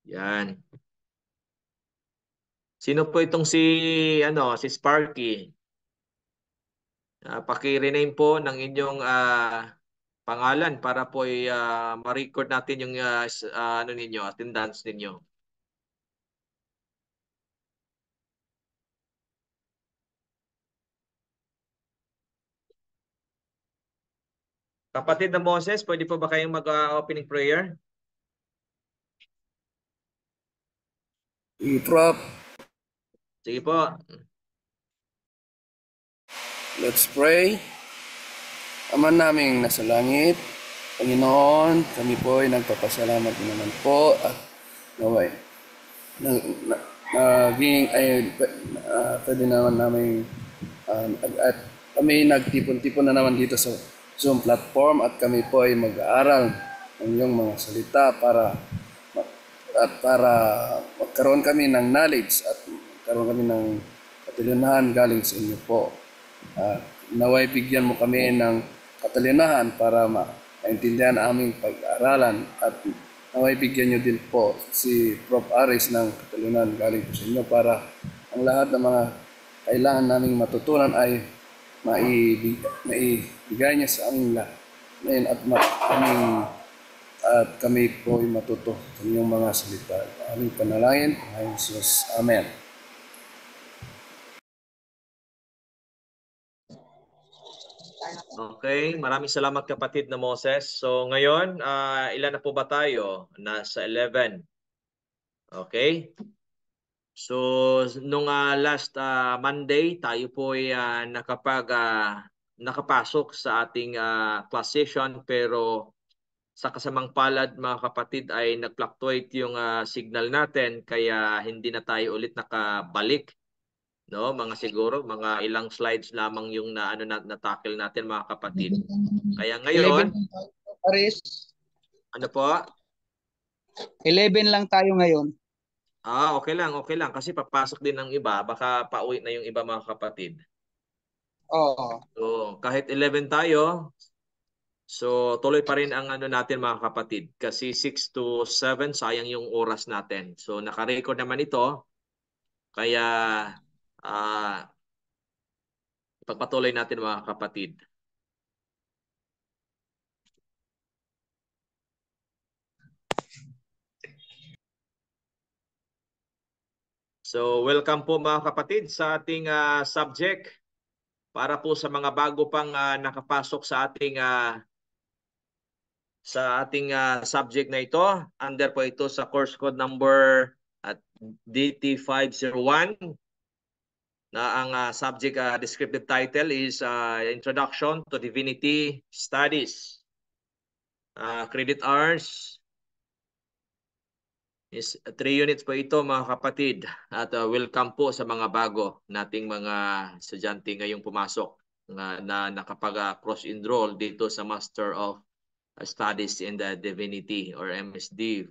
Yan. Sino po itong si Sparky? Paki-rename po ng inyong pangalan para po ma-record natin yung ano ninyo, attendance ninyo. Kapatid na Moses, pwede po ba kayong mag-opening prayer? Prof, Sige po. let's pray. Ama naming nasa langit, Panginoon, kami po ay nagpapasalamat naman po at naway naging pwede naman namin at kami nagtipon-tipon na naman dito sa Zoom platform at kami po ay mag-aaral ng iyong mga salita para magkaroon kami ng knowledge at magkaroon kami ng katalinahan galing sa inyo po. Naway bigyan mo kami ng katalinahan para maintindihan ang aming pag-aaralan at naway bigyan nyo din po si Prof. Aris ng katalinahan galing po sa inyo para ang lahat ng mga kailangan naming matutunan ay maibigay niya sa aming lahat at kami po ay matuto sa inyong mga salita. Aming panalangin, Panginoon Jesus. Amen. Okay, maraming salamat kapatid na Moses. So ngayon, ilan na po ba tayo? Nasa 11. Okay? So nung last Monday, tayo po ay nakapasok sa ating class session pero sa kasamang palad mga kapatid ay nag-fluctuate yung signal natin kaya hindi na tayo ulit nakabalik. No, siguro mga ilang slides lamang yung na-tackle natin mga kapatid. Kaya 11 ngayon, Paris. ano po? 11 lang tayo ngayon. Okay lang, okay lang. Kasi papasok din ng iba, baka pauwi na yung iba mga kapatid. Oo. So, kahit 11 tayo, so tuloy pa rin ang natin mga kapatid. Kasi 6 to 7, sayang yung oras natin. So, naka-record naman ito. Kaya, ipagpatuloy natin mga kapatid. So, welcome po mga kapatid sa ating subject. Para po sa mga bago pang nakapasok sa ating subject na ito, under po ito sa course code number at DT501 na ang subject descriptive title is Introduction to Divinity Studies. Credit hours is 3 units po ito mga kapatid at welcome po sa mga bago nating mga estudyante ngayong pumasok na nakapag-cross-enroll dito sa Master of Studies in the Divinity or MSD.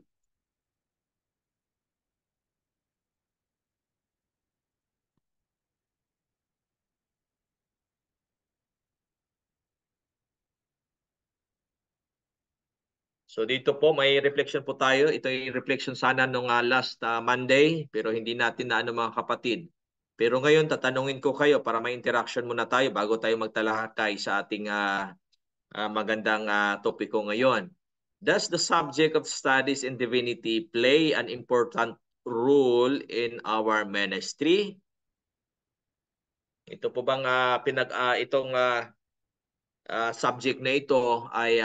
So dito po may reflection po tayo. Ito yung reflection sana nung last Monday pero hindi natin na mga kapatid. Pero ngayon tatanungin ko kayo para may interaction muna tayo bago tayo magtalakay sa ating magandang topiko ngayon. Does the subject of studies in divinity play an important role in our ministry? Ito po bang itong subject na ito ay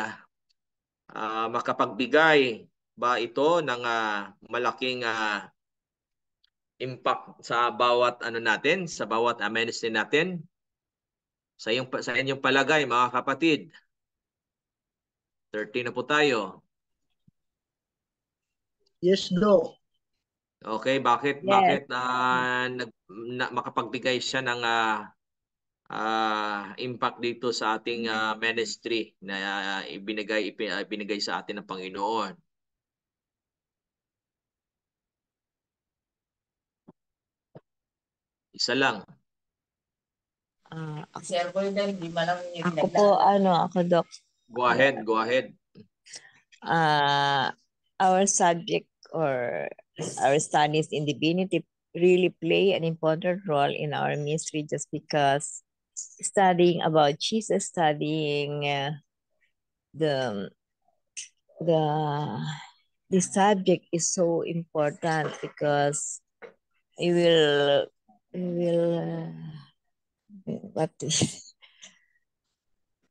makapagbigay ba ito ng malaking impact sa bawat natin, sa bawat ministry natin? Sa inyong palagay mga kapatid. 30 na po tayo. Yes, bro. Okay, bakit makapagbigay siya ng impact dito sa ating ministry na ibinigay sa atin ng Panginoon? Isa lang. Ako po, ako Doc. Go ahead. our subject or our studies in divinity really play an important role in our ministry, just because studying about Jesus, studying the the the subject is so important, because it will what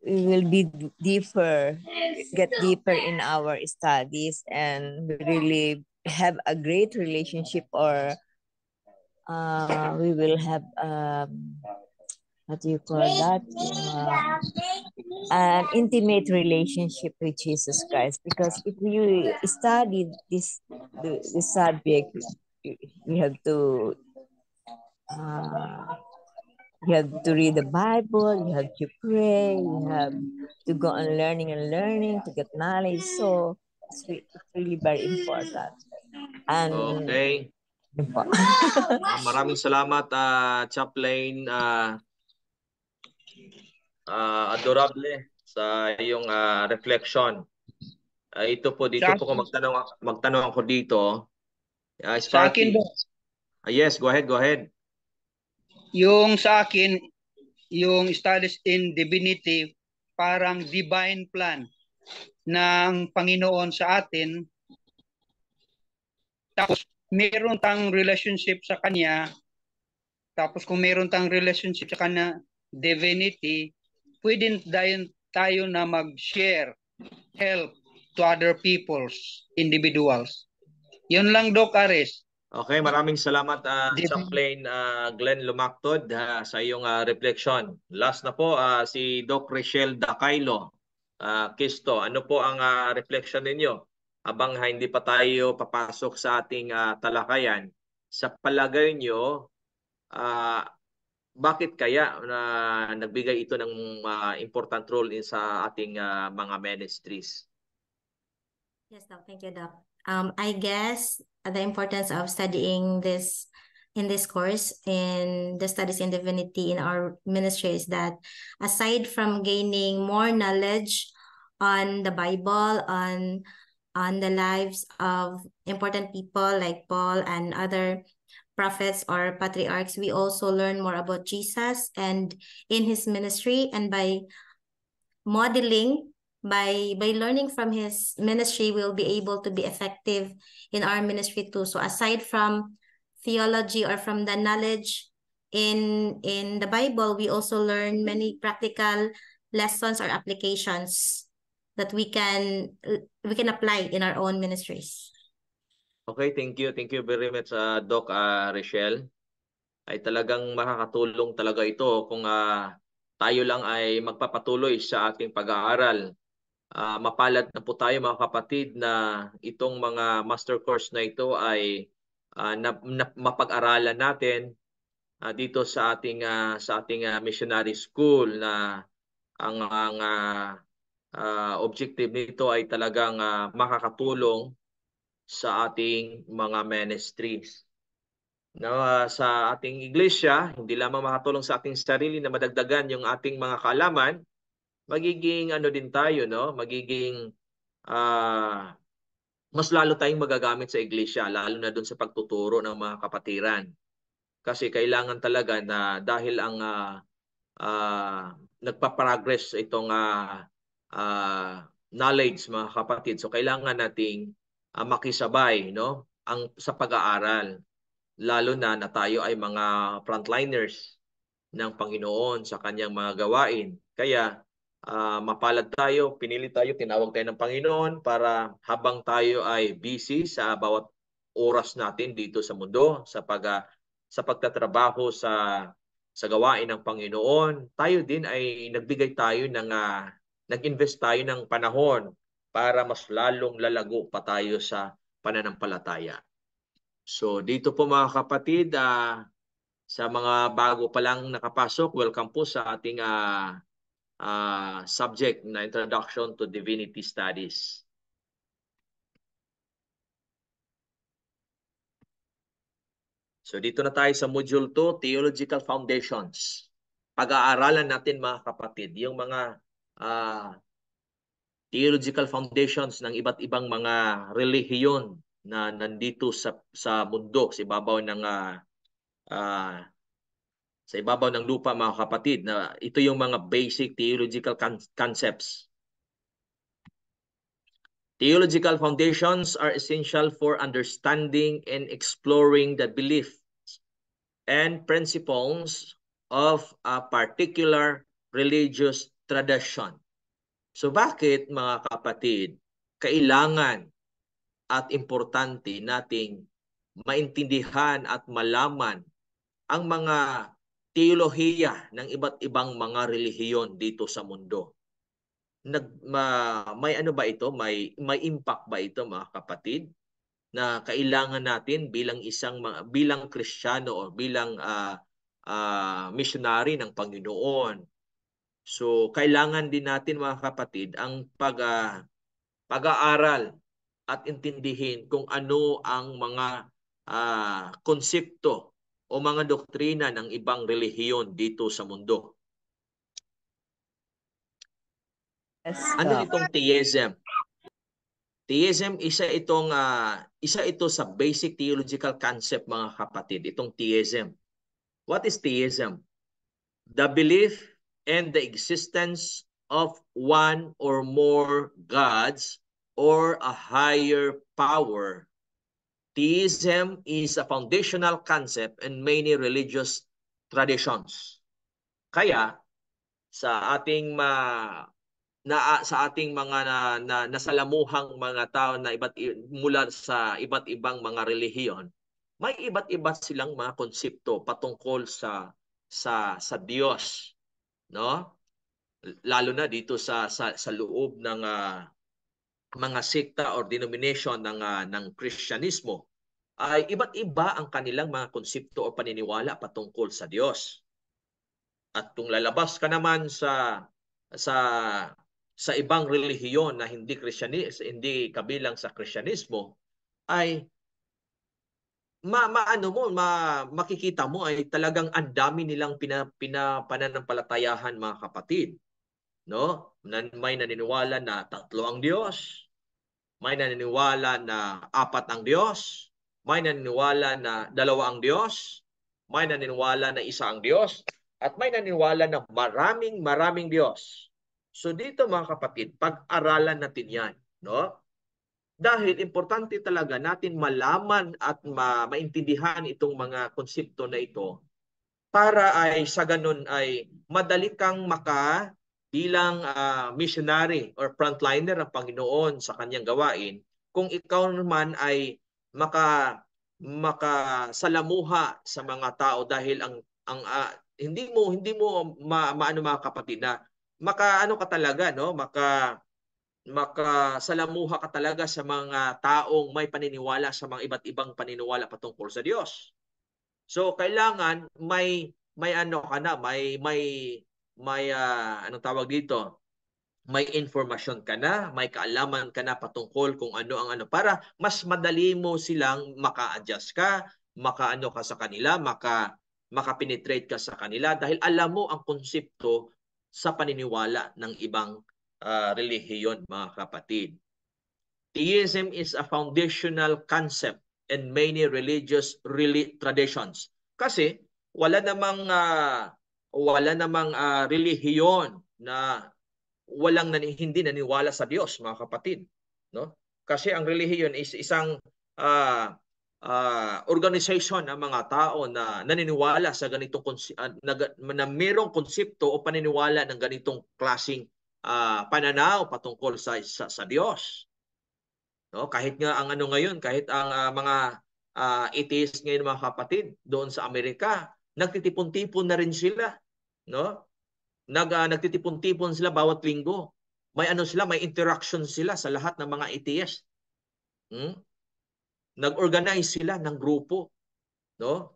we will be deeper, get deeper in our studies, and we really have a great relationship, or we will have what do you call that? An intimate relationship with Jesus Christ. Because if you study this subject, you have to uh, you have to read the Bible, you have to pray, you have to go on learning and learning to get knowledge. So it's really very important. And Okay. Maraming salamat, Chaplain Adorable, sa iyong reflection. Ito po, dito Sa, po kung magtanong ako dito. sa akin, Sparky. Dok, Yes, go ahead. yung sa akin, yung studies in divinity, parang divine plan ng Panginoon sa atin. Tapos, meron tang relationship sa Kanya. Tapos, kung meron tang relationship sa Kanya, divinity, pwede tayo na mag-share, help to other peoples, individuals. Yun lang, Doc Ares. Okay, maraming salamat, Chaplain Glenn Lumactod, sa iyong reflection. Last na po, si Doc Richelle Dacailo. Kisto, ano po ang reflection ninyo? Habang hindi pa tayo papasok sa ating talakayan, sa palagay nyo, bakit kaya na nagbigay ito ng important role sa ating mga ministries? Yes, Doc. Thank you, Doc. I guess the importance of studying this in this course in the studies in divinity in our ministry is that aside from gaining more knowledge on the Bible, on the lives of important people like Paul and other prophets or patriarchs, we also learn more about Jesus and in his ministry, and by modeling, by learning from his ministry, we'll be able to be effective in our ministry too. So aside from theology or from the knowledge in the Bible, we also learn many practical lessons or applications that we can apply in our own ministries. Okay, thank you. Thank you very much, Doc Richelle. Ay talagang makakatulong talaga ito kung tayo lang ay magpapatuloy sa ating pag-aaral. Mapalad na po tayo mga kapatid na itong mga master course na ito ay mapag-aralan natin dito sa ating missionary school, na ang objective nito ay talagang makakatulong sa ating mga ministries. Sa ating iglesia, hindi lamang makatulong sa ating sarili na madagdagan yung ating mga kaalaman, magiging ano din tayo, no? Magiging mas lalo tayong magagamit sa iglesia, lalo na doon sa pagtuturo ng mga kapatiran. Kasi kailangan talaga na dahil ang nagpa-progress itong knowledge, mga kapatid. So kailangan nating makisabay, no? Sa pag-aaral, lalo na tayo ay mga frontliners ng Panginoon sa kanyang mga gawain. Kaya mapalad tayo, pinili tayo, tinawag tayo ng Panginoon para habang tayo ay busy sa bawat oras natin dito sa mundo, sa pagtatrabaho sa gawain ng Panginoon, tayo din ay nagbigay tayo nag-invest tayo ng panahon para mas lalong lalago pa tayo sa pananampalataya. So dito po mga kapatid, sa mga bago pa lang nakapasok, welcome po sa ating subject na Introduction to Divinity Studies. So dito na tayo sa Module 2, Theological Foundations. Pag-aaralan natin mga kapatid, yung mga theological foundations ng iba't ibang mga relihiyon na nandito sa mundo, sa ibabaw ng lupa, mga kapatid, na ito yung mga basic theological concepts. Theological foundations are essential for understanding and exploring the beliefs and principles of a particular religious tradition. So bakit, mga kapatid, kailangan at importante nating maintindihan at malaman ang mga teolohiya ng iba't ibang mga relihiyon dito sa mundo? May ano ba ito? May impact ba ito, mga kapatid, na kailangan natin bilang Kristiyano o bilang missionary ng Panginoon? So kailangan din natin, mga kapatid, ang pag-aaral at intindihin kung ano ang mga konsepto o mga doktrina ng ibang relihiyon dito sa mundo. Yes, Ano Doc. itong theism? Theism, isa ito sa basic theological concept, mga kapatid, itong theism. What is theism? The belief and the existence of one or more gods or a higher power. Theism is a foundational concept in many religious traditions. Kaya sa ating mga nasalamuhang mga tao na mula sa iba't ibang mga relihiyon, may iba't iba silang mga konsepto patungkol sa Diyos, no? Lalo na dito sa loob ng mga sekta or denomination ng Kristyanismo, ay iba't iba ang kanilang mga konsepto o paniniwala patungkol sa Diyos. At kung lalabas ka naman sa ibang relihiyon na hindi kabilang sa Kristyanismo, ay makikita mo ay talagang ang dami nilang pananampalatayahan, mga kapatid, no? May naniniwala na 3 ang Diyos, may naniniwala na 4 ang Diyos, may naniniwala na 2 ang Diyos, may naniniwala na 1 ang Diyos, at may naniniwala na maraming Diyos. So dito, mga kapatid, pag-aralan natin yan, no? Dahil importante talaga natin malaman at maintindihan itong mga konsepto na ito para ay sa ganun ay madali kang bilang missionary or frontliner ng Panginoon sa kanyang gawain, kung ikaw naman ay makasalamuha sa mga tao, dahil hindi mo mga kapatid, na makaano ka talaga, no? Makasalamuha ka talaga sa mga taong may paniniwala sa mga iba't ibang paniniwala patungkol sa Diyos. So kailangan may ano ka na, may anong tawag dito? May informasyon ka na, may kaalaman ka na patungkol kung ano ang para mas madali mo silang maka-adjust ka, makaano ka sa kanila, makapenetrate ka sa kanila, dahil alam mo ang konsepto sa paniniwala ng ibang relihiyon, mga kapatid. Theism is a foundational concept in many religious traditions. Kasi wala namang relihiyon na hindi naniniwala sa Diyos, mga kapatid, no? Kasi ang relihiyon is isang organization ng mga tao na naniniwala sa ganitong na mayroong konsepto o paniniwala ng ganitong klaseng pananaw patungkol sa Diyos. No, kahit nga ang kahit ang mga atheists ngayon, mga kapatid, doon sa Amerika, nagtitipon-tipon na rin sila, no? Nagtitipon-tipon sila bawat linggo. May interaction sila sa lahat ng mga atheists. Nag-organize sila ng grupo, no?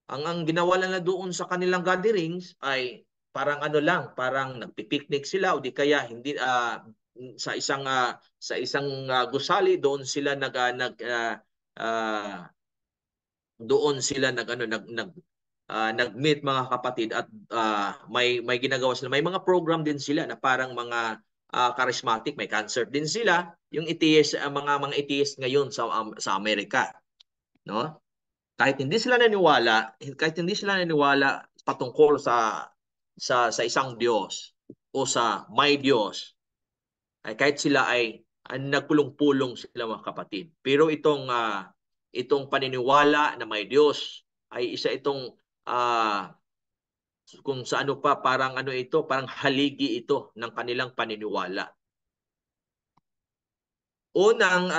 Ang ginawa lang na doon sa kanilang gatherings ay parang parang nagpi-picnic sila, o di kaya hindi sa isang gusali doon sila nag-meet, mga kapatid, at may ginagawa sila. May mga program din sila na parang mga charismatic, may cancer din sila. Yung atheist, mga atheist ngayon sa Amerika, no? Kahit hindi sila naniwala patungkol sa isang Diyos o sa may Diyos, ay kahit sila ay nagpulong-pulong sila mga kapatid. Pero itong paniniwala na may Diyos ay isa itong kung sa ano pa, parang ano ito, parang haligi ito ng kanilang paniniwala. Unang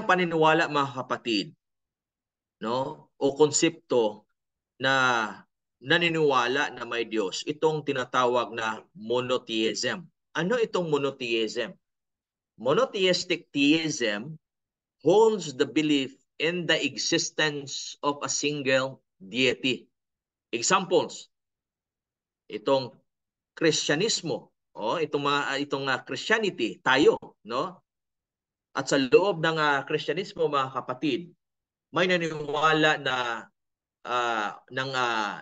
paniniwala mga kapatid, no? O konsepto na naniniwala na may Diyos, itong tinatawag na monotheism. Ano itong monotheism? Monotheistic theism holds the belief in the existence of a single deity. Examples, itong Kristyanismo, itong Christianity, tayo, no? At sa loob ng Kristyanismo mga kapatid, may naniniwala na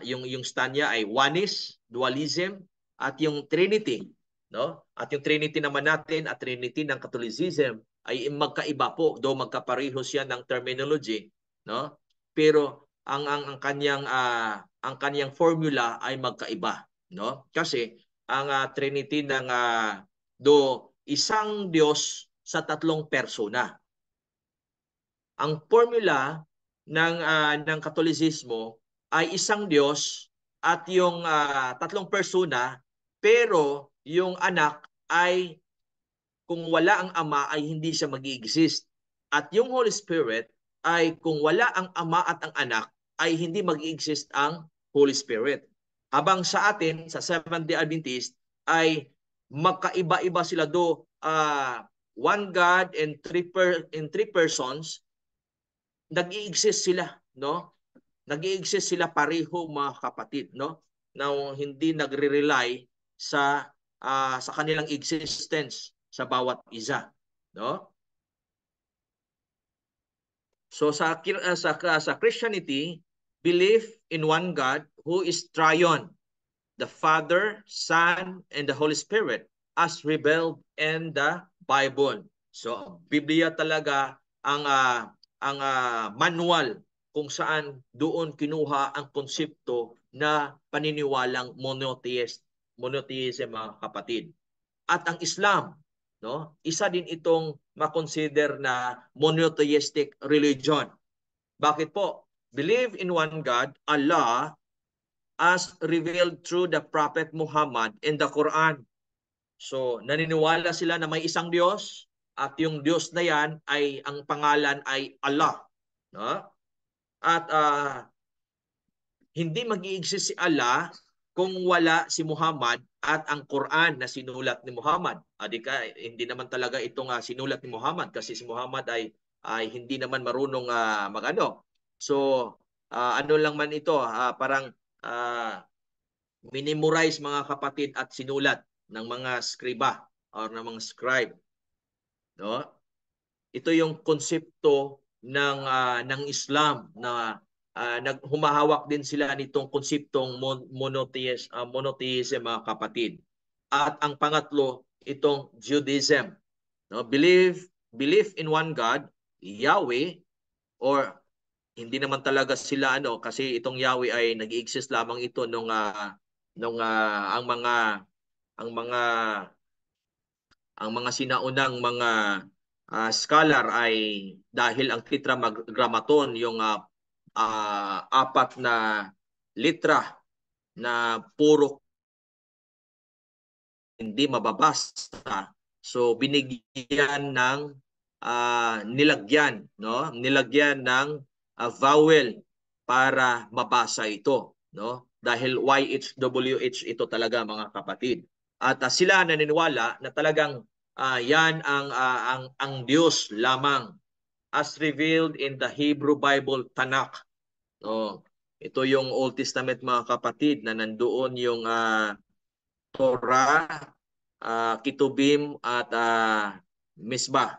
yung stand niya ay oneness, dualism, at yung Trinity, no? At yung Trinity naman natin at Trinity ng Catholicism ay magkaiba po, do magkapareho siya ng terminology, no? Pero ang kanyang formula ay magkaiba, no? Kasi ang Trinity ng do isang Diyos sa tatlong persona. Ang formula ng Katolisismo ay isang Diyos at yung tatlong persona, pero yung anak ay kung wala ang ama ay hindi siya mag-i-exist. At yung Holy Spirit ay kung wala ang ama at ang anak ay hindi mag-i-exist ang Holy Spirit. Habang sa atin, sa Seventh-day Adventist, ay magkaiba-iba sila do one God and three persons, nag-i-exist sila, no? Nag-i-exist sila pareho mga kapatid, no? Na hindi nagre-rely sa kanilang existence sa bawat isa, no? So sa Christianity, belief in one God who is triune, the Father, Son, and the Holy Spirit as revealed in the Bible. So Biblia talaga ang manual kung saan doon kinuha ang konsepto na paniniwalang monotheism mga kapatid. At ang Islam, no? Isa din itong makonsider na monotheistic religion. Bakit po? Believe in one God, Allah, as revealed through the Prophet Muhammad in the Quran. So, naniniwala sila na may isang Diyos at yung Diyos na yan ay ang pangalan ay Allah. No? At hindi mag-i-exist si Allah kung wala si Muhammad at ang Quran na sinulat ni Muhammad. Hindi naman talaga itong sinulat ni Muhammad kasi si Muhammad ay hindi naman marunong magano. So, ano lang man ito, parang minimorize mga kapatid at sinulat ng mga skriba or ng mga scribe. No? Ito yung konsepto ng Islam na humahawak din sila nitong konseptong monotheism mga kapatid. At ang pangatlo, itong Judaism. No? Belief in one God, Yahweh, or hindi naman talaga sila kasi itong Yahweh ay nag-exist lamang ito nung ang mga sinaunang mga scholar ay dahil ang tetragrammaton yung apat na litra na puro hindi mababasa. So binigyan ng nilagyan ng vowel para mabasa ito, no? Dahil YHWH ito talaga mga kapatid. At sila naniniwala na talagang yan ang Diyos lamang as revealed in the Hebrew Bible Tanakh. No? Ito yung Old Testament mga kapatid na nandoon yung Torah, Ketubim at Mitzvah.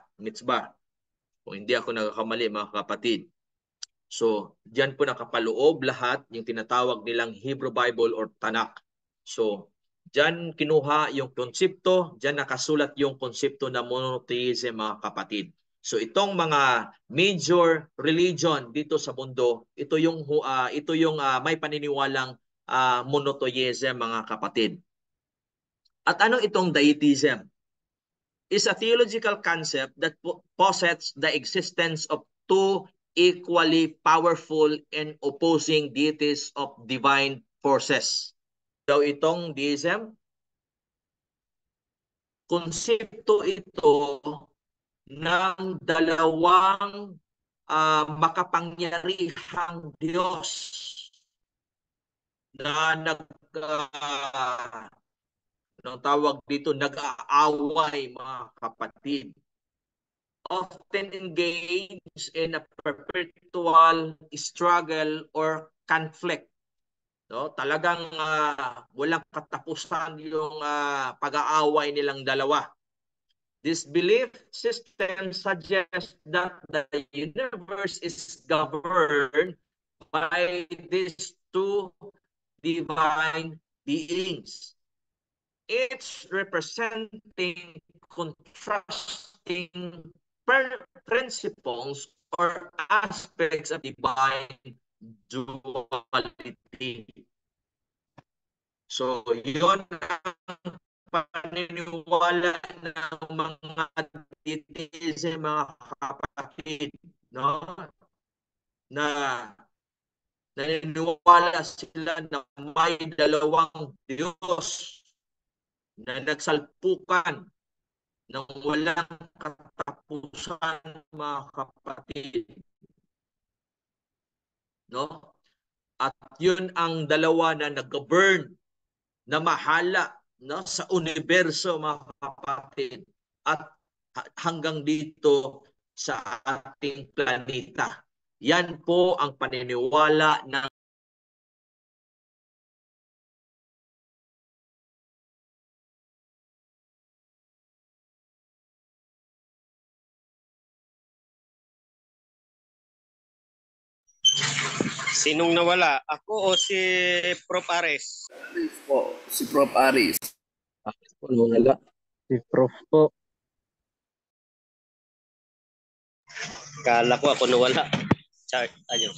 Kung hindi ako nagkakamali mga kapatid. So, diyan po nakapaloob lahat yung tinatawag nilang Hebrew Bible or Tanakh. So, diyan kinuha yung konsepto, diyan nakasulat yung konsepto ng monotheism, mga kapatid. So itong mga major religion dito sa mundo, ito yung may paniniwalang monotheism, mga kapatid. At ano itong deitism? Is a theological concept that posits the existence of two equally powerful and opposing deities of divine forces. Daw itong deism, konsepto ito ng dalawang makapangyarihang Diyos na anong tawag dito, nag-aaway, mga kapatid. Often engaged in a perpetual struggle or conflict. No, talagang walang katapusan yung pag-aaway nilang dalawa. This belief system suggests that the universe is governed by these two divine beings, each representing contrasting principles or aspects of divine duality. So, yun ang paniniwala ng mga deitism, mga kapatid, no? Na naniniwala sila na may dalawang Diyos na nagsalpukan ng walang katapusan, mga kapatid. No? At yun ang dalawa na nag-burn, na mahala, no, sa universo, mga kapatid, at hanggang dito sa ating planeta. Yan po ang paniniwala ng Sinong nawala? Ako o si Prof. Ares? Po, si Prof. Aris. wala. Si Prof po. Kala ko ako nawala. Chart, ayun.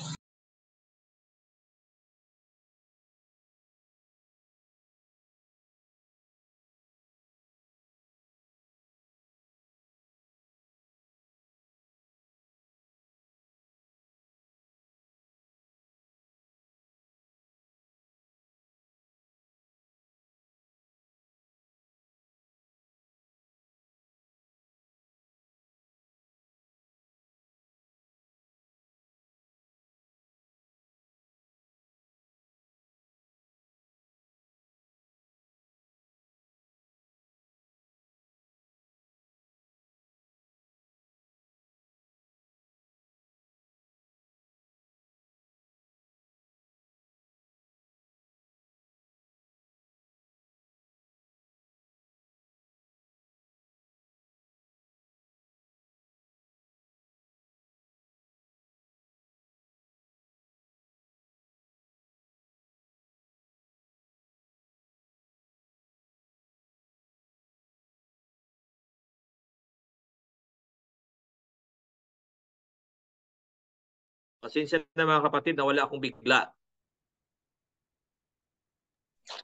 Pasensya na, mga kapatid, na wala akong bigla.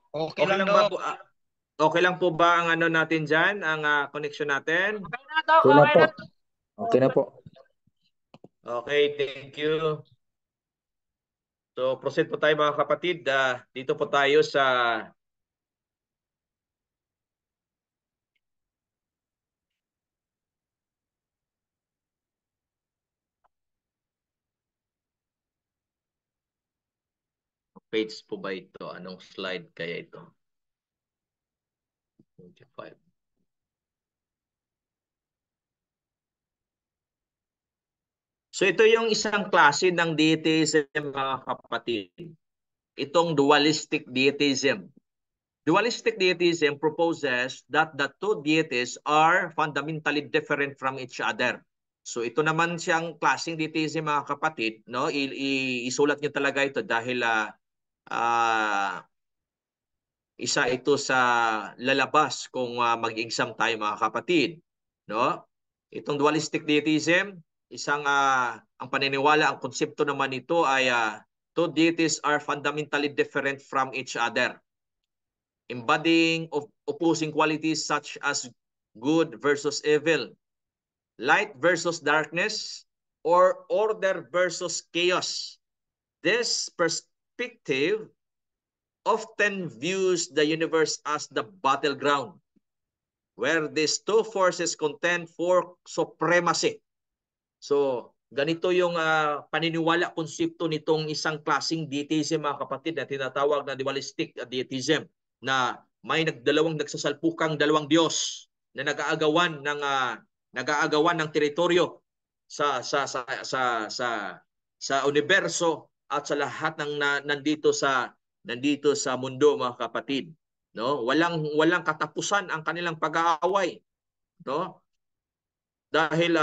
Okay lang ba daw. po? Okay lang po ba ang ano natin dyan, ang connection natin? Okay na po. Okay na po. Okay, thank you. So, proceed po tayo, mga kapatid. Dito po tayo sa page po ba ito? Anong slide kaya ito? 25. So ito yung isang klase ng deitism, mga kapatid. Itong dualistic deitism. Dualistic deitism proposes that the two deities are fundamentally different from each other. So ito naman siyang klaseng deitism, mga kapatid, no? Isulat niyo talaga ito dahil isa ito sa lalabas kung mag-exam tayo mga kapatid, no? Itong dualistic deism, ang paniniwala, ang konsepto naman nito ay two deities are fundamentally different from each other, embodying of opposing qualities such as good versus evil, light versus darkness, or order versus chaos. This perspective often views the universe as the battleground where these two forces contend for supremacy. So, ganito yung paniniwala, konsepto nitong isang klaseng deism mga kapatid na tinatawag na dualistic deism, na may nagsasalpukang dalawang Diyos na nag-aagawan ng teritoryo sa universo at sa lahat ng nandito sa mundo mga kapatid, no? Walang katapusan ang kanilang pag-aaway, no? Dahil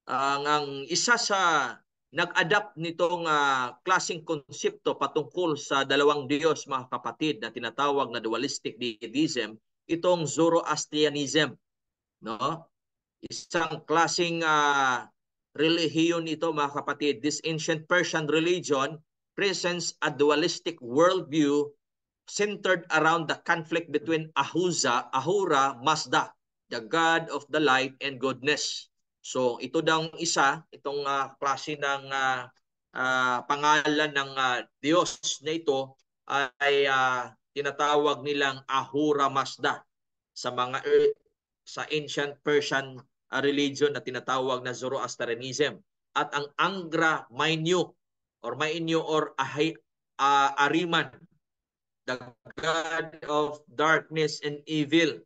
ang isa sa nag-adapt nitong klaseng konsepto patungkol sa dalawang Diyos mga kapatid na tinatawag na dualistic deism, itong Zoroastrianism, no? Isang klaseng relihiyon ito mga kapatid. This ancient Persian religion presents a dualistic worldview centered around the conflict between Ahura Mazda, the god of the light and goodness. So ito daw itong klase ng pangalan ng Diyos na ito ay tinatawag nilang Ahura Mazda sa ancient Persian religion na tinatawag na Zoroastrianism. At ang Angra Mainyu or Ahriman, the god of darkness and evil,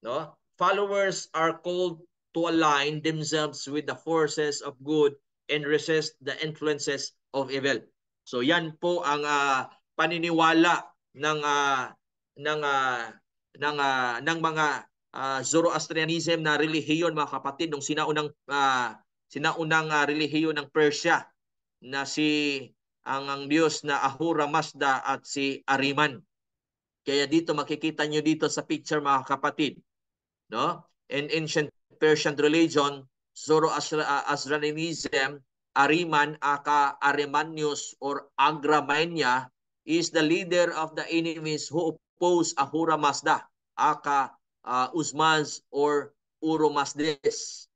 no? Followers are called to align themselves with the forces of good and resist the influences of evil. So yan po ang paniniwala ng mga Zoroastrianism na relihiyon mga kapatid, nung sinaunang relihiyon ng Persia na ang Diyos na Ahura Mazda at si Ahriman. Kaya dito makikita nyo dito sa picture mga kapatid, no? In ancient Persian religion, Zoroastrianism, Ahriman aka Ahrimanius or Agramania is the leader of the enemies who oppose Ahura Mazda aka Uzmaz or Uromazdes.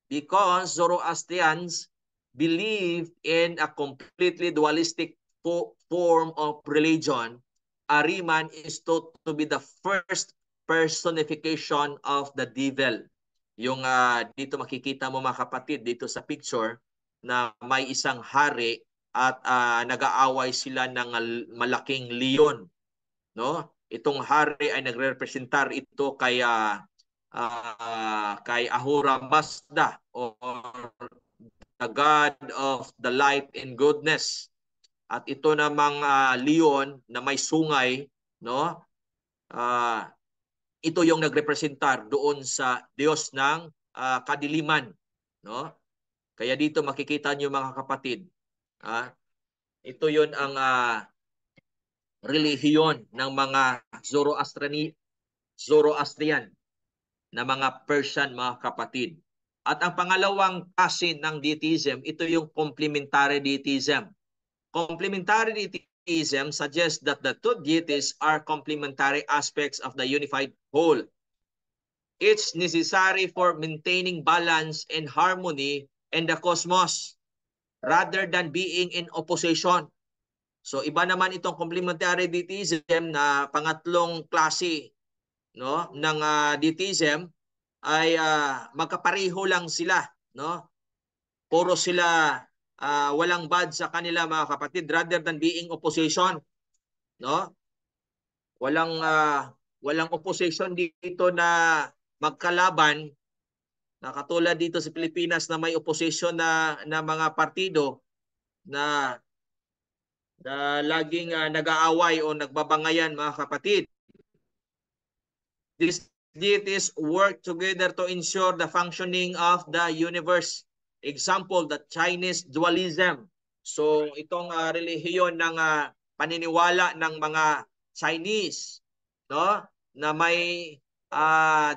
Because Zoroastrians believe in a completely dualistic form of religion, Ahriman is thought to be the first personification of the devil. Yung dito makikita mo mga kapatid dito sa picture na may isang hari at nag-aaway sila ng malaking leon, no? Itong hari ay nagrepresentar ito kay Ahura Mazda or the god of the light and goodness. At ito namang leon na may sungay, no? Ito yung nagrepresentar doon sa Diyos ng kadiliman, no? Kaya dito makikita niyo mga kapatid, ito yon ang relihiyon ng mga Zoroastrian na mga Persian mga kapatid. At ang pangalawang klase ng deism, ito yung complementary deism. Complementary deism suggests that the two deities are complementary aspects of the unified whole. It's necessary for maintaining balance and harmony in the cosmos rather than being in opposition. So iba naman itong complementary deism na pangatlong klase, no, ng deism ay magkapareho lang sila, no? Puro sila walang bad sa kanila mga kapatid rather than being opposition, no? Walang opposition dito na magkalaban, na katulad dito sa Pilipinas na may opposition na mga partido na laging nag-aaway o nagbabangayan mga kapatid. These deities work together to ensure the functioning of the universe. Example, the Chinese dualism. So itong relihiyon ng paniniwala ng mga Chinese, no? Na may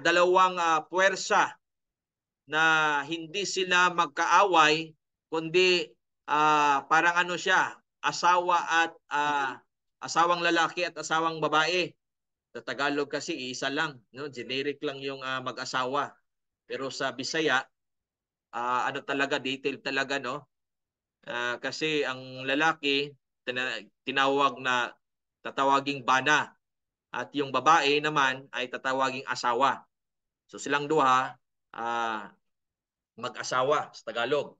dalawang puwersa na hindi sila magkaaway, kundi parang ano siya, asawa at asawang lalaki at asawang babae. Sa Tagalog kasi isa lang, no? Generic lang yung mag-asawa. Pero sa Bisaya, ano talaga, detail talaga, no? Kasi ang lalaki tatawaging bana at yung babae naman ay tatawaging asawa. So silang duha mag-asawa sa Tagalog.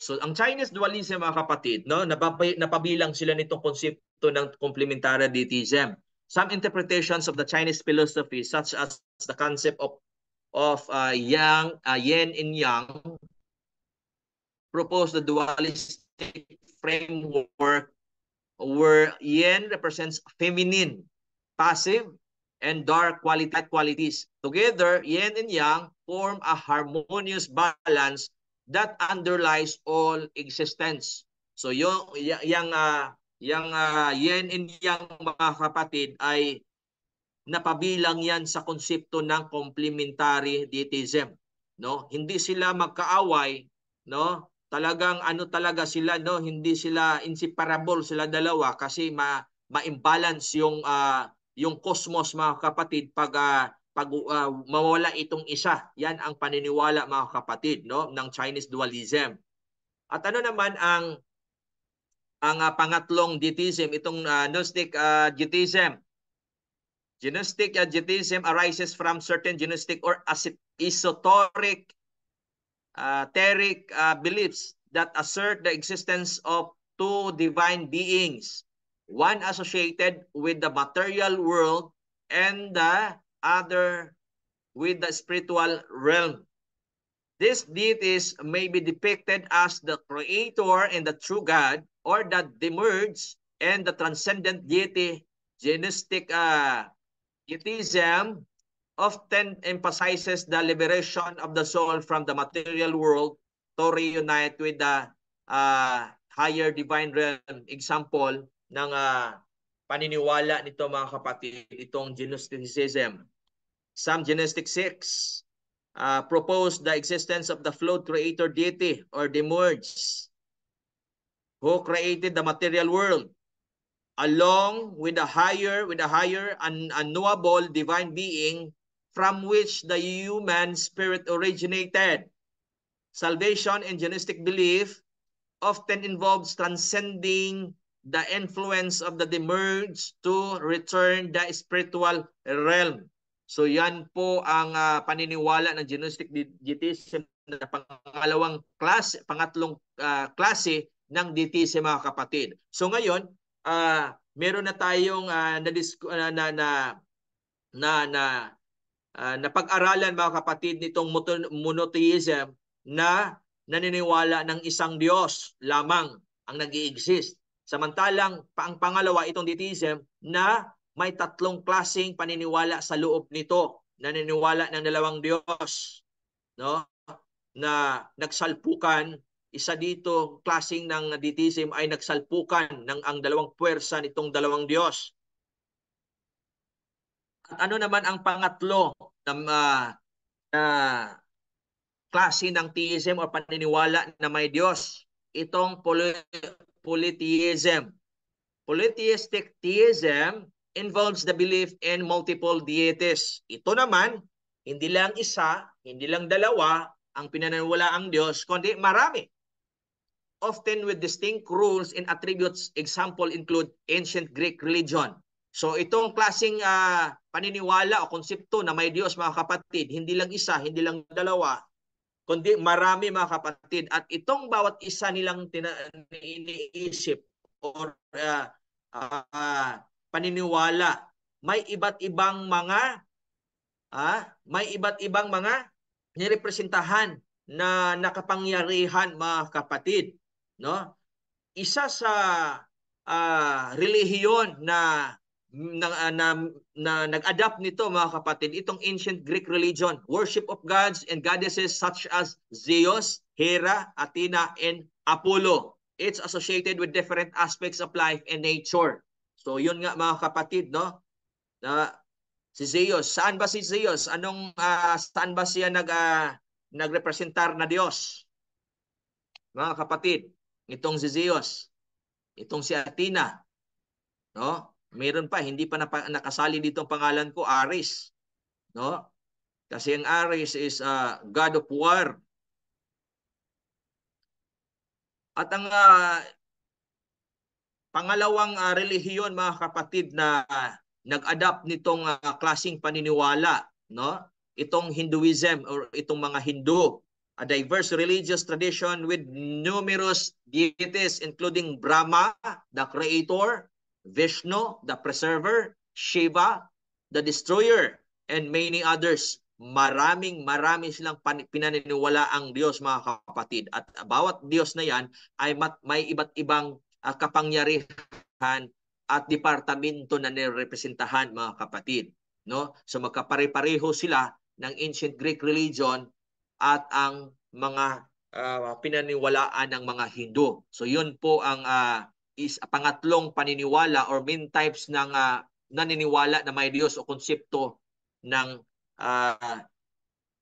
So ang Chinese dualism, mga kapatid, no, napabilang sila nitong konsepto ng complementarianism. Some interpretations of the Chinese philosophy, such as the concept of yin and yang, propose the dualistic framework where yin represents feminine, passive, and dark qualities. Together, yin and yang form a harmonious balance that underlies all existence. So yung yin and yang, mga kapatid, ay napabilang yan sa konsepto ng complementary deism, no? Hindi sila magkaaway, no? Talagang ano talaga sila, no? Hindi sila inseparable sila dalawa kasi ma-imbalance yung cosmos, mga kapatid, pag mawala itong isa. Yan ang paniniwala, mga kapatid, no, ng Chinese dualism. At ano naman ang pangatlong deism, itong Gnostic deism. Gnostic deism arises from certain Gnostic or esoteric beliefs that assert the existence of two divine beings, one associated with the material world and the other with the spiritual realm. These deities may be depicted as the creator and the true God, or the demiurge and the transcendent deity. Gnostic deism often emphasizes the liberation of the soul from the material world to reunite with the higher divine realm. Example ng paniniwala nito, mga kapatid, itong Gnosticism. Some Gnostic sects propose the existence of the flawed creator deity or demiurge who created the material world, along with a higher unknowable divine being from which the human spirit originated. Salvation and Gnostic belief often involves transcending the influence of the demiurge to return the spiritual realm. So yan po ang paniniwala ng Gnostic deism na pangatlong klase ng deism, mga kapatid. So ngayon, meron na tayong napag-aralan, mga kapatid, nitong monotheism na naniniwala ng isang Diyos lamang ang nag-i-exist. Samantalang ang pangalawa, itong deism, na may tatlong klaseng paniniwala sa loob nito. Naniniwala ng dalawang Diyos, no, na nagsalpukan. Isa dito, klaseng ng deism ay nagsalpukan ng ang dalawang puwersa nitong dalawang Diyos. At ano naman ang pangatlo na klase ng theism o paniniwala na may Diyos? Itong polytheism. Polytheistic theism involves the belief in multiple deities. Ito naman, hindi lang isa, hindi lang dalawa ang pinaniniwala ang Diyos, kundi marami. Often with distinct rules and attributes. Example include ancient Greek religion. So itong klaseng paniniwala o konsepto na may Diyos, mga kapatid, hindi lang isa, hindi lang dalawa, kundi marami, mga kapatid. At itong bawat isa nilang iniisip or paniniwala, may iba't ibang mga nirepresentahan na nakapangyarihan, mga kapatid, no? Isa sa relihiyon na nag-adapt nito, mga kapatid, itong ancient Greek religion, worship of gods and goddesses such as Zeus, Hera, Athena, and Apollo. It's associated with different aspects of life and nature. So yun nga mga kapatid, no? Na si Zeus, saan ba si Zeus? Saan ba siya nagrepresentar na Diyos? Mga kapatid, itong si Zeus, itong si Athena, no? Meron pa, hindi pa nakasali dito ang pangalan ko, Ares, no? Kasi ang Ares is God of War. At ang pangalawang relihiyon mga kapatid na nag-adapt nitong klaseng paniniwala, no? Itong Hinduism or itong mga Hindu, a diverse religious tradition with numerous deities including Brahma, the creator, Vishnu, the preserver, Shiva, the destroyer, and many others. Marami silang pinaniniwala ang Diyos mga kapatid. At bawat Diyos na yan ay may iba't ibang kapangyarihan at departamento na nirepresentahan mga kapatid, no? So magkapare-pareho sila ng ancient Greek religion at ang mga pinaniwalaan ng mga Hindu. So yun po ang pangatlong paniniwala or main types ng naniniwala na may Diyos o konsepto ng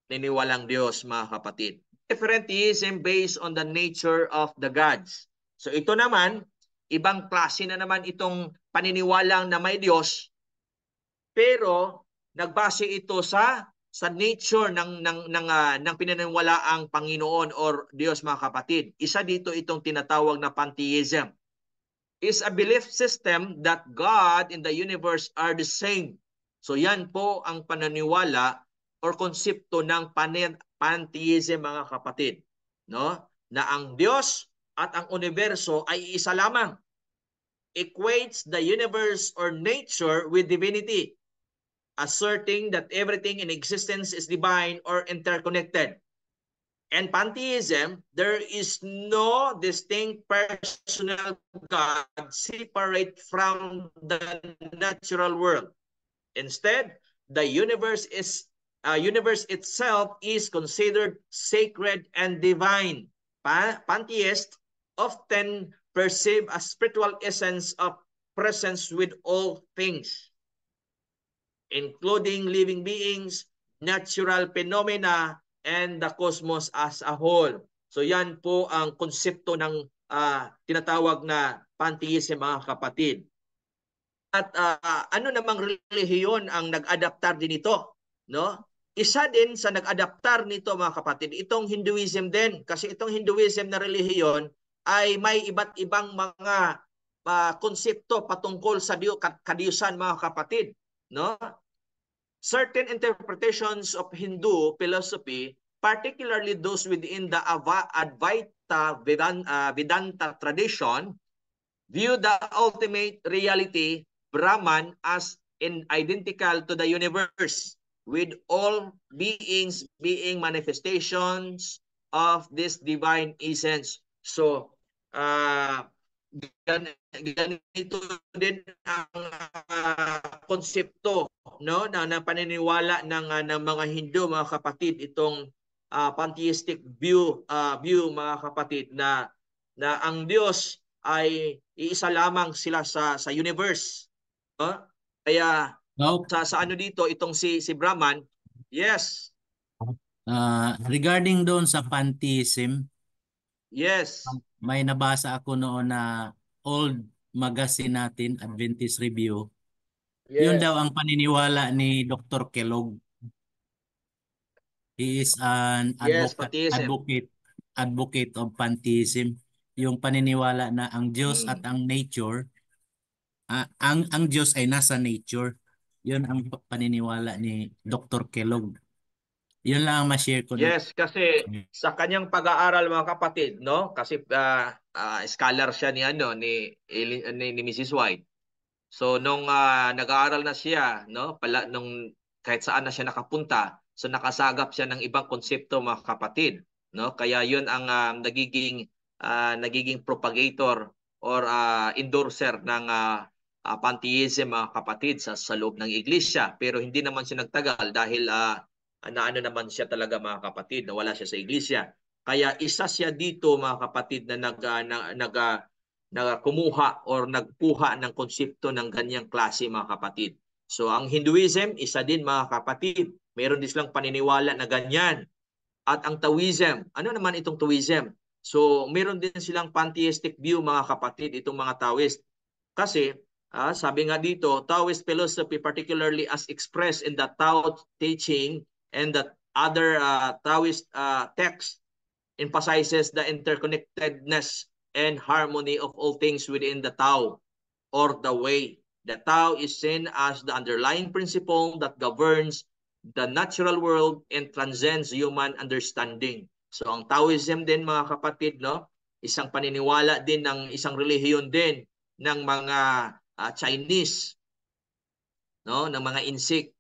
niniwalang Diyos mga kapatid. Different theism based on the nature of the gods. So ito naman, ibang klase na naman itong paniniwalang na may Diyos, pero nagbase ito sa nature ng pinaniniwalaang Panginoon or Diyos mga kapatid. Isa dito itong tinatawag na pantheism. Is a belief system that God and the universe are the same. So yan po ang pananiwala or konsepto ng pantheism mga kapatid, no? Na ang Diyos at ang universo ay isa lamang. Equates the universe or nature with divinity, asserting that everything in existence is divine or interconnected. And pantheism, there is no distinct personal God separate from the natural world. Instead, the universe itself is considered sacred and divine. Pantheists often perceive a spiritual essence of presence with all things, including living beings, natural phenomena, and the cosmos as a whole. So yan po ang konsepto ng tinatawag na pantheism mga kapatid. At ano namang relihiyon ang nag-adaptar din ito, no? Isa din sa nag-adaptar nito mga kapatid, itong Hinduism din. Kasi itong Hinduism na relihiyon ay may iba't ibang mga konsepto patungkol sa kadiyusan mga kapatid, no? Certain interpretations of Hindu philosophy, particularly those within the Advaita Vedanta tradition, view the ultimate reality, Brahman, as identical to the universe, with all beings being manifestations of this divine essence. So, ganito din ang konsepto, no, na paniniwala ng mga Hindu mga kapatid, itong pantheistic view mga kapatid na ang Diyos ay iisa lamang sila sa universe, no? Kaya sa ano dito itong si Brahman, yes. Regarding doon sa pantheism, yes, may nabasa ako noon na old magazine natin, Adventist Review. Yun daw ang paniniwala ni Dr. Kellogg. He is an advocate of pantheism. Yung paniniwala na ang Diyos at ang nature, ang Diyos ay nasa nature. Yun ang paniniwala ni Dr. Kellogg. Yun lang ang ma-share ko. Yes, kasi sa kanyang pag-aaral mga kapatid, no? Kasi scholar siya ni Mrs. White. So nung nag-aaral na siya, no, nung kahit saan na siya nakapunta, so nakasagap siya ng ibang konsepto mga kapatid, no? Kaya yun ang nagiging propagator or endorser ng pantheism mga kapatid sa loob ng iglesia. Pero hindi naman siya nagtagal dahil naano naman siya talaga mga kapatid, nawala siya sa iglesia. Kaya isa siya dito mga kapatid na na kumuha or nagkuha ng konsepto ng ganyang klase, mga kapatid. So ang Hinduism, isa din mga kapatid. Meron din silang paniniwala na ganyan. At ang Taoism, ano naman itong Taoism? So meron din silang pantheistic view, mga kapatid, itong mga Taoist. Kasi sabi nga dito, Taoist philosophy, particularly as expressed in the Tao Te Ching and the other Taoist texts, emphasizes the interconnectedness and harmony of all things within the Tao or the way. The Tao is seen as the underlying principle that governs the natural world and transcends human understanding. So ang Taoism din, mga kapatid, no, isang paniniwala din ng isang relihiyon din ng mga Chinese, no, ng mga insect.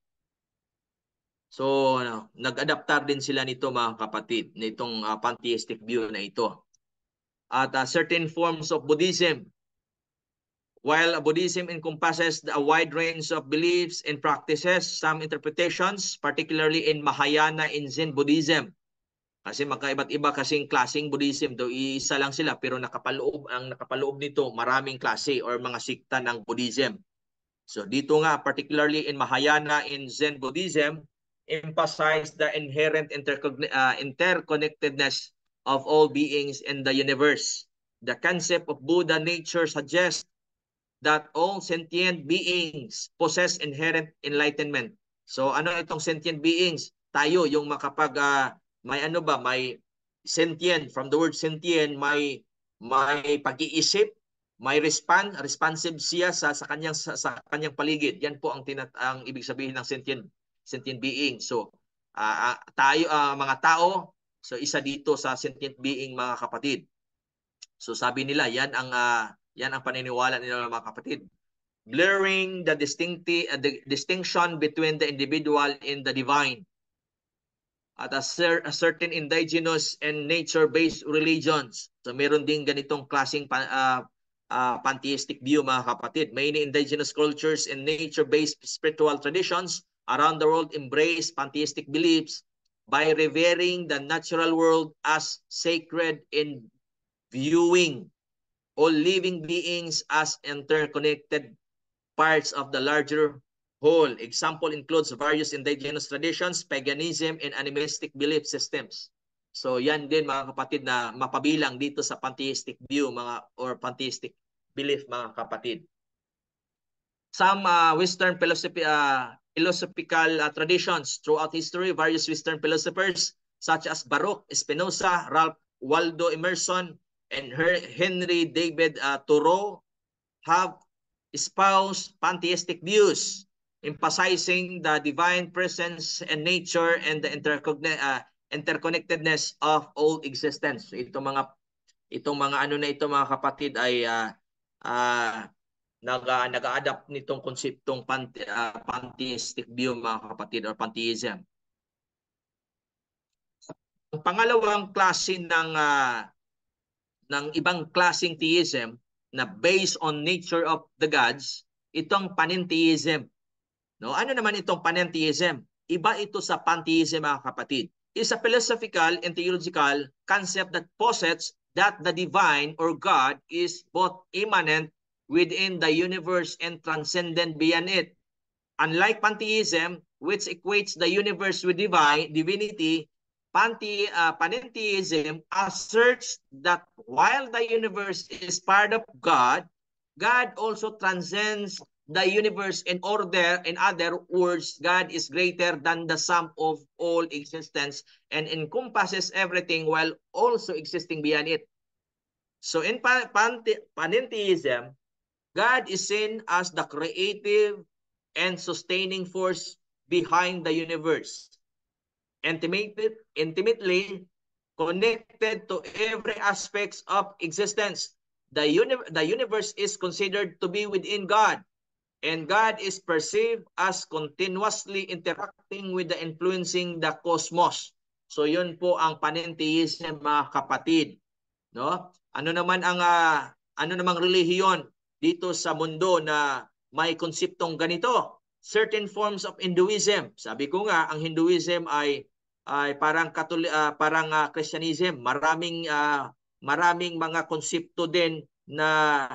So nag-adaptar din sila nito, mga kapatid, nitong pantheistic view na ito. At certain forms of Buddhism, while Buddhism encompasses a wide range of beliefs and practices, some interpretations, particularly in Mahayana and Zen Buddhism, kasi magkaiba't iba kasing klaseng Buddhism, do isa lang sila, pero nakapaloob nito maraming klase or mga sikta ng Buddhism. So dito nga, particularly in Mahayana and Zen Buddhism, emphasize the inherent interconnectedness of all beings in the universe. The concept of Buddha nature suggests that all sentient beings possess inherent enlightenment. So ano itong sentient beings? Tayo yung makapag may sentient, from the word sentient, may pag-iisip, may responsive siya sa kanyang paligid. Yan po ang ibig sabihin ng sentient being. So tayo mga tao, so isa dito sa sentient being, mga kapatid. So sabi nila, yan ang paniniwala nila, mga kapatid. Blurring the distinction between the individual and the divine. At a certain indigenous and nature-based religions. So meron din ganitong klaseng pantheistic view, mga kapatid. Many indigenous cultures and nature-based spiritual traditions around the world embrace pantheistic beliefs by revering the natural world as sacred and viewing all living beings as interconnected parts of the larger whole. Example includes various indigenous traditions, paganism, and animistic belief systems. So yan din, mga kapatid, na mapabilang dito sa pantheistic view, or pantheistic belief, mga kapatid. Some Western philosophical traditions throughout history, various Western philosophers such as Baruch Spinoza, Ralph Waldo Emerson, and Henry David Thoreau have espoused pantheistic views, emphasizing the divine presence and nature and the interconnectedness of all existence. So itong mga ano na ito, mga kapatid, ay nag-a-adapt nitong konseptong pantheistic view, mga kapatid, or pantheism. Ang pangalawang klase ng ibang klaseng theism na based on nature of the gods, itong panentheism. No? Ano naman itong panentheism? Iba ito sa pantheism, mga kapatid. It's a philosophical and theological concept that posits that the divine or God is both immanent within the universe and transcendent beyond it. Unlike pantheism, which equates the universe with divinity, panentheism asserts that while the universe is part of God, God also transcends the universe in order. In other words, God is greater than the sum of all existence and encompasses everything while also existing beyond it. So in panentheism, God is seen as the creative and sustaining force behind the universe, intimately connected to every aspect of existence. The universe is considered to be within God, and God is perceived as continuously interacting with the influencing the cosmos. So yun po ang panentheism, mga kapatid. No? Ano namang relihiyon dito sa mundo na may konseptong ganito? Certain forms of Hinduism. Sabi ko nga, ang Hinduism ay parang Christianism. Maraming mga konsepto din na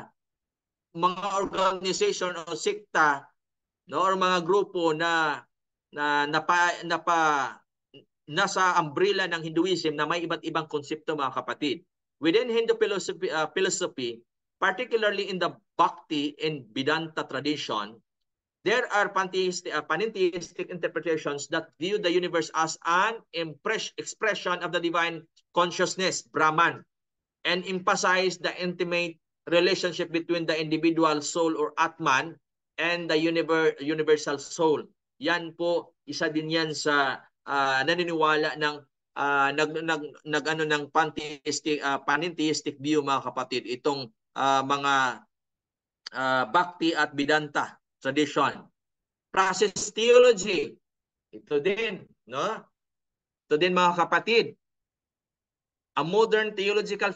mga organization o sekta, no, or mga grupo na nasa umbrella ng Hinduism na may iba't ibang konsepto, mga kapatid. Within Hindu philosophy, particularly in the Bhakti and Vedanta tradition, there are panentheistic interpretations that view the universe as an expression of the divine consciousness, Brahman, and emphasize the intimate relationship between the individual soul or Atman and the universal soul. Yan po, isa din yan sa naniniwala ng ng panentheistic view, mga kapatid, itong mga Bhakti at Vedanta tradition. Process theology, ito din, no? Ito din, mga kapatid, a modern theological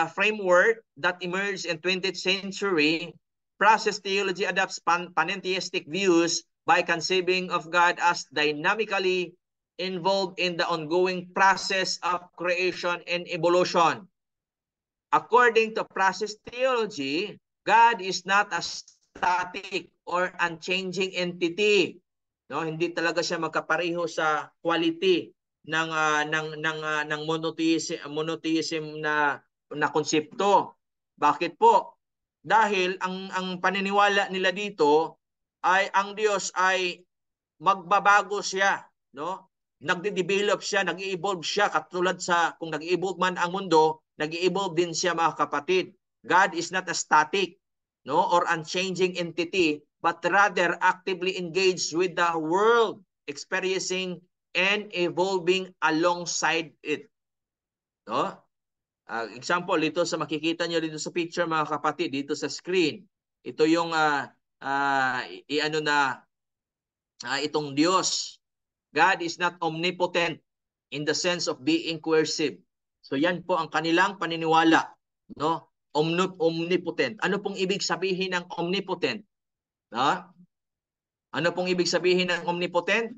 framework that emerged in 20th century. Process theology adopts panentheistic views by conceiving of God as dynamically involved in the ongoing process of creation and evolution. According to process theology, God is not a static or unchanging entity. No, hindi talaga siya magkapareho sa quality ng monotheism na konsepto. Bakit po? Dahil ang paniniwala nila dito ay ang Diyos ay magbabago siya, no? Nagde-develop siya, nag-i-evolve siya, katulad sa kung nag-i-evolve man ang mundo, nag-i-evolve din siya, mga kapatid. God is not a static, no, or unchanging entity, but rather actively engaged with the world, experiencing and evolving alongside it. No? Example, dito sa makikita nyo dito sa picture, mga kapatid, dito sa screen. Ito yung itong Diyos. God is not omnipotent in the sense of being coercive. So yan po ang kanilang paniniwala, no? Omnipotent. Ano pong ibig sabihin ng omnipotent? No? Ano pong ibig sabihin ng omnipotent?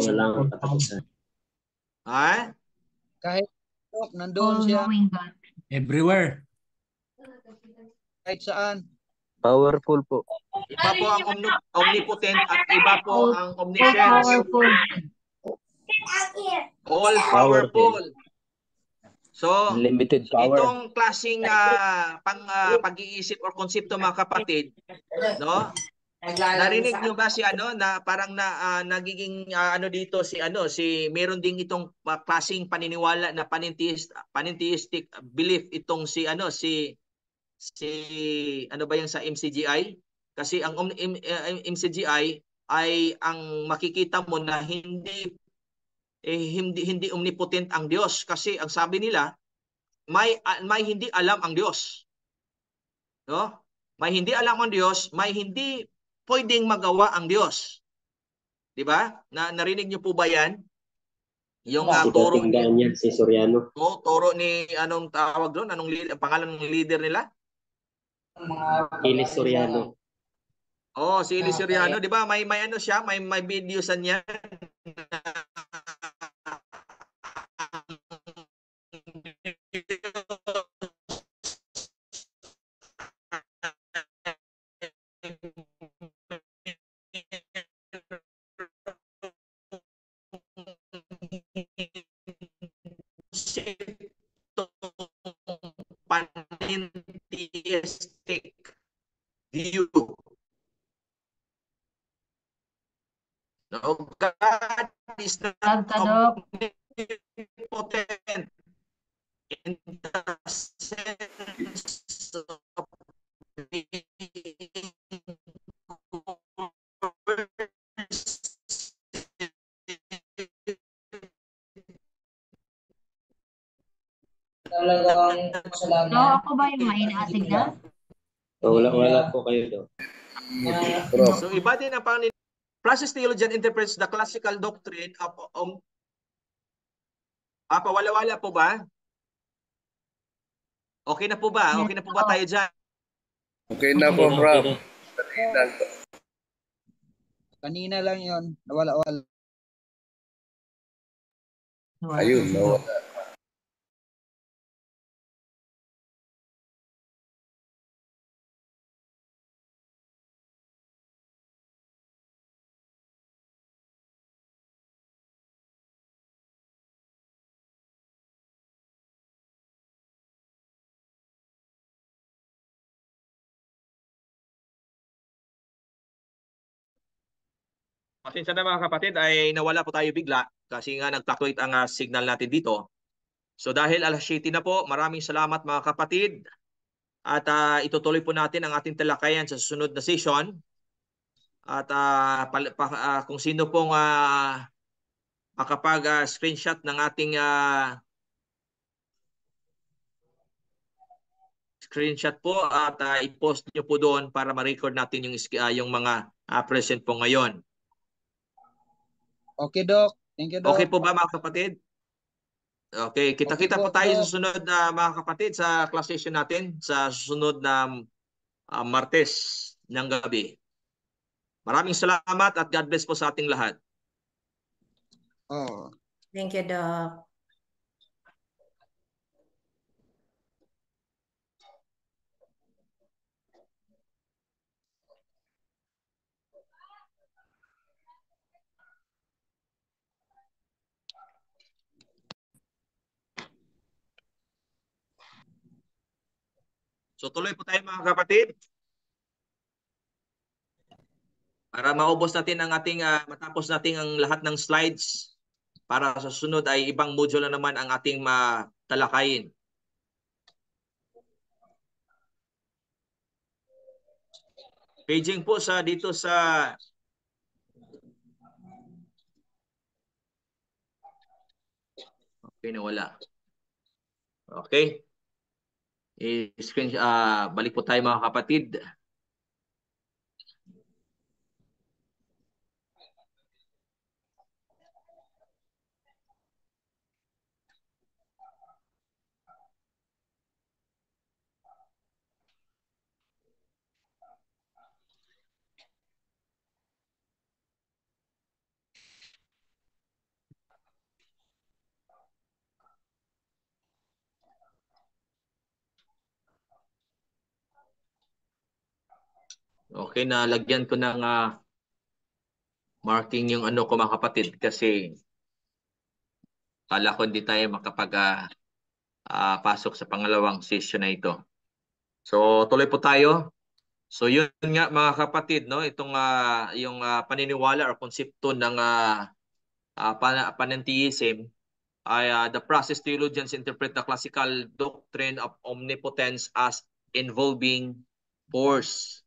Walang katapusan. Ha? Kahit nandoon siya, All-knowing God. Everywhere. kahit saan. Powerful po. Iba po ang omnipotent at iba po ang All omniscience. powerful. All powerful. So, Unlimited power. itong klaseng pag-iisip or konsepto, mga kapatid, no? Narinig niyo ba si na parang nagiging dito si meron ding itong klaseng paniniwala na panentheistic belief itong si ano ba yung sa MCGI? Kasi ang MCGI ay ang makikita mo na hindi omnipotent ang Diyos, kasi ang sabi nila may hindi alam ang Diyos. No? May hindi alam ang Diyos, may hindi pwedeng magawa ang Diyos. 'Di ba? Narinig niyo po ba 'yan? Yung turo yan si Soriano. turo ni anong tawag doon? Anong pangalan ng leader nila? Ilis Soriano. Oh, si Eli Soriano, 'di ba? May siya, may video sa niya. Panentheistic view. No, God is not omnipotent in the sense of being Talagang kasalanan. No, ako ba yung mainaasig na? Wala po kayo daw. So iba din ang process theologian interprets the classical doctrine of pawala-wala po ba? Okay na po ba? Okay na po ba tayo dyan? Okay na po, Rob. Kanina lang yon, nawala-wala. Ayun, nawala. Pasensya na mga kapatid, ay nawala po tayo bigla kasi nga nag-fluctuate ang signal natin dito. So dahil alas 7 na po, maraming salamat mga kapatid. At itutuloy po natin ang ating talakayan sa susunod na session. At kung sino pong makapag-screenshot ng ating screenshot po at i-post nyo po doon para ma-record natin yung mga present po ngayon. Okay, Doc. Thank you, Doc. Okay po ba mga kapatid? Okay, kita-kita Okay po tayo sa Doc. susunod na mga kapatid sa class session natin sa susunod na Martes ng gabi. Maraming salamat at God bless po sa ating lahat. Oh. Thank you, Doc. So tuloy po tayo mga kapatid. Para maubos natin ang ating, matapos natin ang lahat ng slides, para sa susunod ay ibang module na naman ang ating matalakayin. Paging po sa dito sa okay, nawala. Okay. I-screen balik po tayo mga kapatid. Okay, nalagyan ko ng marking yung ano ko mga kapatid kasi kala ko hindi tayo makapag pasok sa pangalawang session na ito. So tuloy po tayo. So yun nga mga kapatid, no, itong yung paniniwala or konsepto ng panentheism ay the process theologians interpret the classical doctrine of omnipotence as involving force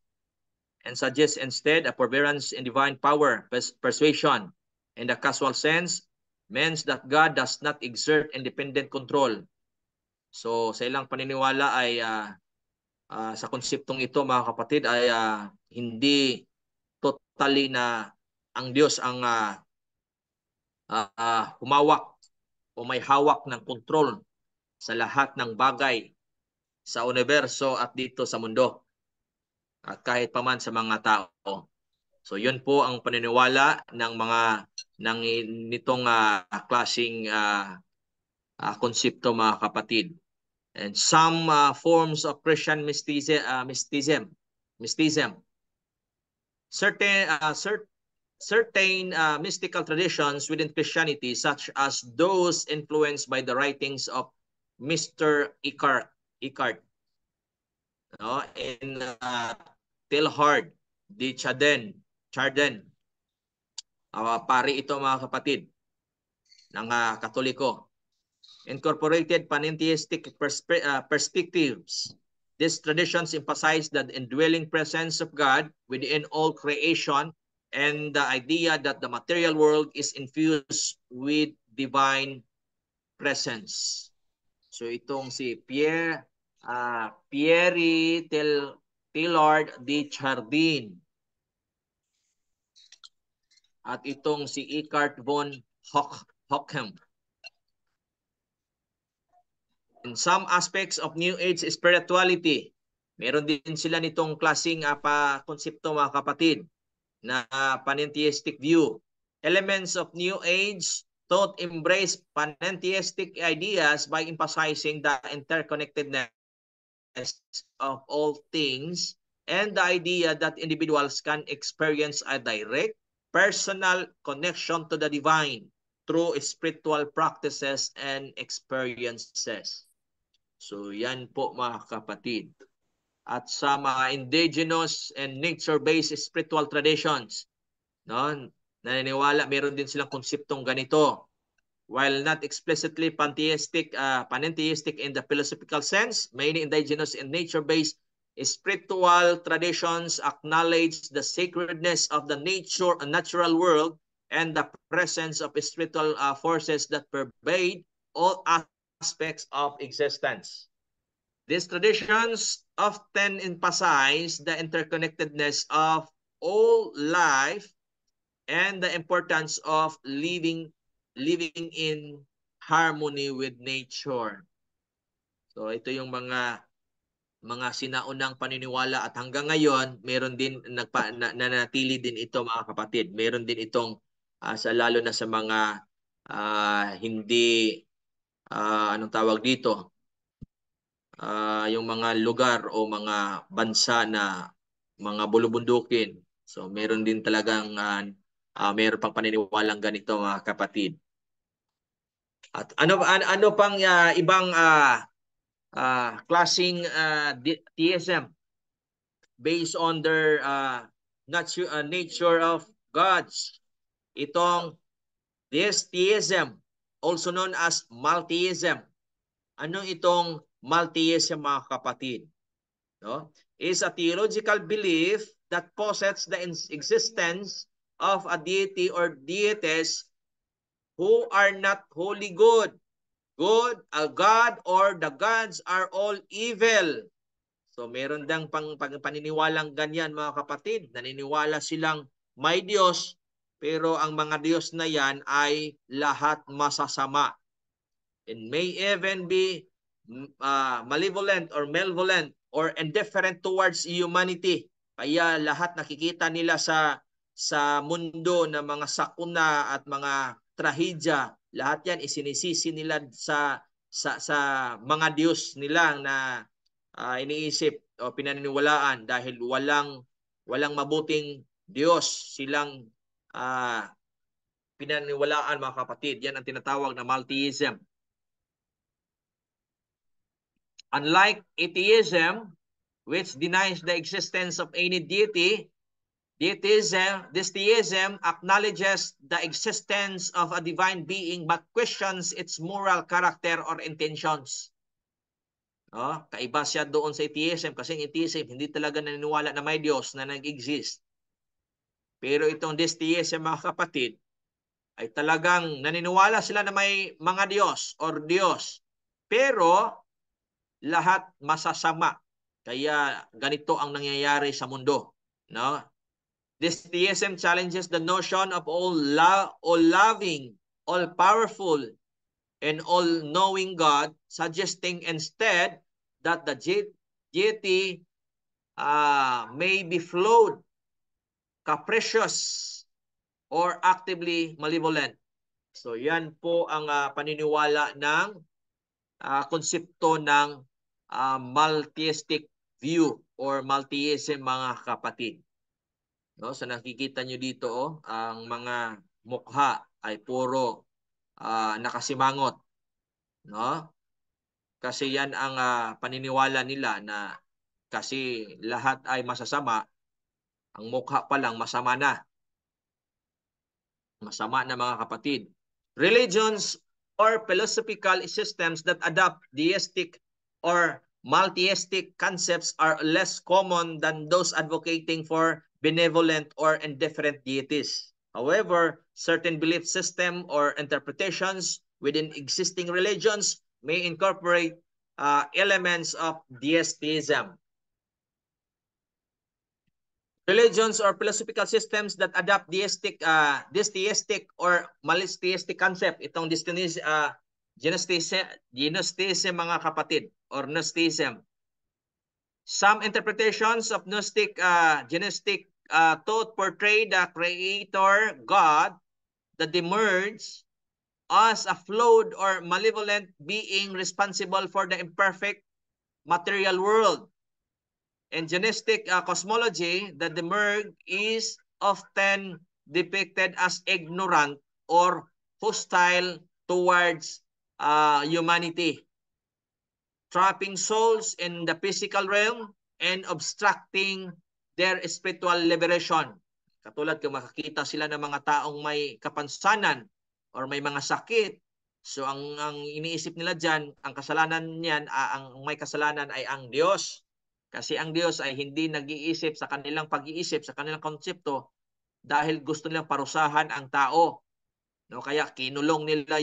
and suggest instead a forbearance in divine power, persuasion. In the casual sense, means that God does not exert independent control. So sa ilang paniniwala ay sa konseptong ito mga kapatid ay hindi totally na ang Diyos ang humawak o may hawak ng kontrol sa lahat ng bagay sa universo at dito sa mundo at kahit paman sa mga tao. So yun po ang paniniwala ng mga nitong klaseng konsepto mga kapatid. And some forms of Christian mysticism. Certain mystical traditions within Christianity, such as those influenced by the writings of Mr. Eckhart, no, in Teilhard de Chardin. Pari ito mga kapatid ng Katoliko. Incorporated panentheistic perspectives. These traditions emphasize the indwelling presence of God within all creation and the idea that the material world is infused with divine presence. So itong si Pierre Teilhard de Chardin at itong si Eckhart von Ockham. In some aspects of New Age spirituality, meron din sila nitong klaseng konsepto mga kapatid na panentheistic view. Elements of New Age thought embrace panentheistic ideas by emphasizing the interconnectedness of all things and the idea that individuals can experience a direct personal connection to the divine through spiritual practices and experiences. So yan po mga kapatid. At sa mga indigenous and nature-based spiritual traditions, no, naniniwala, meron din silang konseptong ganito. While not explicitly pantheistic in the philosophical sense, many indigenous and nature-based spiritual traditions acknowledge the sacredness of the natural world and the presence of spiritual forces that pervade all aspects of existence. These traditions often emphasize the interconnectedness of all life and the importance of living in harmony with nature. So ito yung mga sinaunang paniniwala at hanggang ngayon meron din nanatili din ito mga kapatid. Meron din itong lalo na sa mga hindi anong tawag dito? Yung mga lugar o mga bansa na mga bulubundukin. So meron din talagang meron pang paniniwalang ganito mga kapatid. At ano pang ibang klaseng theism based on their nature of gods? Itong this theism, also known as multitheism. Ano itong multitheism mga kapatid? No? Is a theological belief that posits the existence of a deity or deities who are not wholly good. A God or the gods are all evil. So meron dang paniniwalang ganyan mga kapatid. Naniniwala silang may Diyos, pero ang mga Diyos na yan ay lahat masasama. And may even be malevolent or malevolent or indifferent towards humanity. Kaya lahat nakikita nila sa mundo na mga sakuna at mga trahedya, lahat yan isinisisi nila sa mga Diyos nila na iniisip o pinaniniwalaan dahil walang mabuting Diyos silang pinaniniwalaan mga kapatid. Yan ang tinatawag na multitheism. Unlike atheism, which denies the existence of any deity, this theism acknowledges the existence of a divine being but questions its moral character or intentions. No? Kaiba siya doon sa atheism kasi ang atheism hindi talaga naniniwala na may Diyos na nag-exist. Pero itong this theism mga kapatid ay talagang naniniwala sila na may mga Diyos or Diyos. Pero lahat masasama. Kaya ganito ang nangyayari sa mundo. No? This theism challenges the notion of all-loving, all-powerful, and all-knowing God, suggesting instead that the deity may be flawed, capricious, or actively malevolent. So yan po ang paniniwala ng konsepto ng multitheistic view or multitheism mga kapatid. No, so nakikita nyo dito ang mga mukha ay puro nakasimangot, no? Kasi yan ang paniniwala nila na kasi lahat ay masasama, ang mukha pa lang masama na. Masama na mga kapatid. Religions or philosophical systems that adopt deistic or multitheistic concepts are less common than those advocating for benevolent or indifferent deities. However, certain belief system or interpretations within existing religions may incorporate elements of deism. Religions or philosophical systems that adopt deistic or multitheistic concept, itong Gnosticism mga kapatid, or Gnosticism. Some interpretations of Gnostic thought portray the creator God, the demiurge, as a flawed or malevolent being responsible for the imperfect material world. In Gnostic cosmology, the demiurge is often depicted as ignorant or hostile towards humanity, trapping souls in the physical realm and obstructing their spiritual liberation. Katulad kung makakita sila ng mga taong may kapansanan or may mga sakit. So ang iniisip nila diyan, ang kasalanan niyan, ang may kasalanan ay ang Diyos. Kasi ang Diyos ay hindi nag-iisip sa kanilang pag-iisip, sa kanilang konsepto dahil gusto nilang parusahan ang tao. No, kaya kinulong nila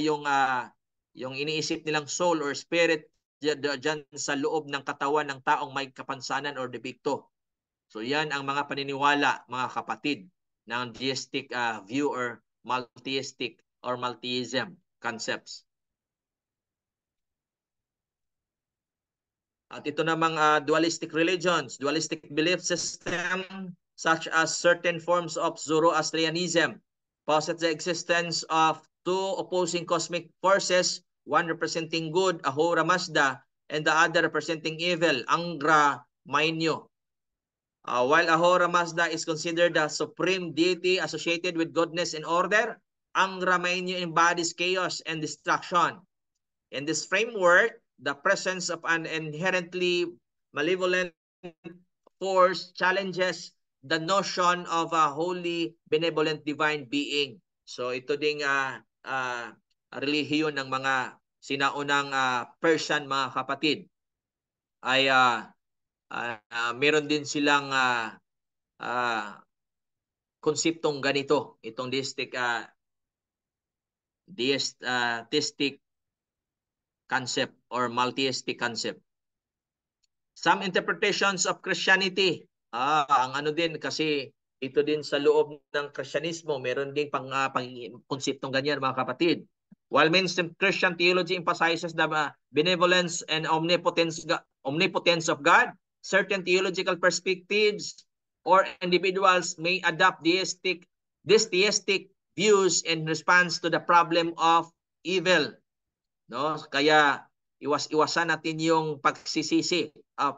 yung iniisip nilang soul or spirit diyan sa loob ng katawan ng taong may kapansanan or debikto. So yan ang mga paniniwala, mga kapatid, ng deistic view or multiistic or multiism concepts. At ito namang dualistic religions, dualistic belief system such as certain forms of Zoroastrianism posit the existence of two opposing cosmic forces, one representing good, Ahura Mazda, and the other representing evil, Angra Mainyo. While Ahura Mazda is considered the supreme deity associated with goodness and order, Angra Mainyo embodies chaos and destruction. In this framework, the presence of an inherently malevolent force challenges the notion of a holy, benevolent divine being. So ito ding relihiyon ng mga sinaunang Persian, mga kapatid, ay meron din silang konseptong ganito, itong deistic concept or multiistic concept. Some interpretations of Christianity, ang ano din, kasi ito din sa loob ng Kristyanismo, meron din pang konseptong ganyan, mga kapatid. While mainstream Christian theology emphasizes the benevolence and omnipotence of God, certain theological perspectives or individuals may adopt these theistic views in response to the problem of evil. No? Kaya iwasan natin yung pagsisisi,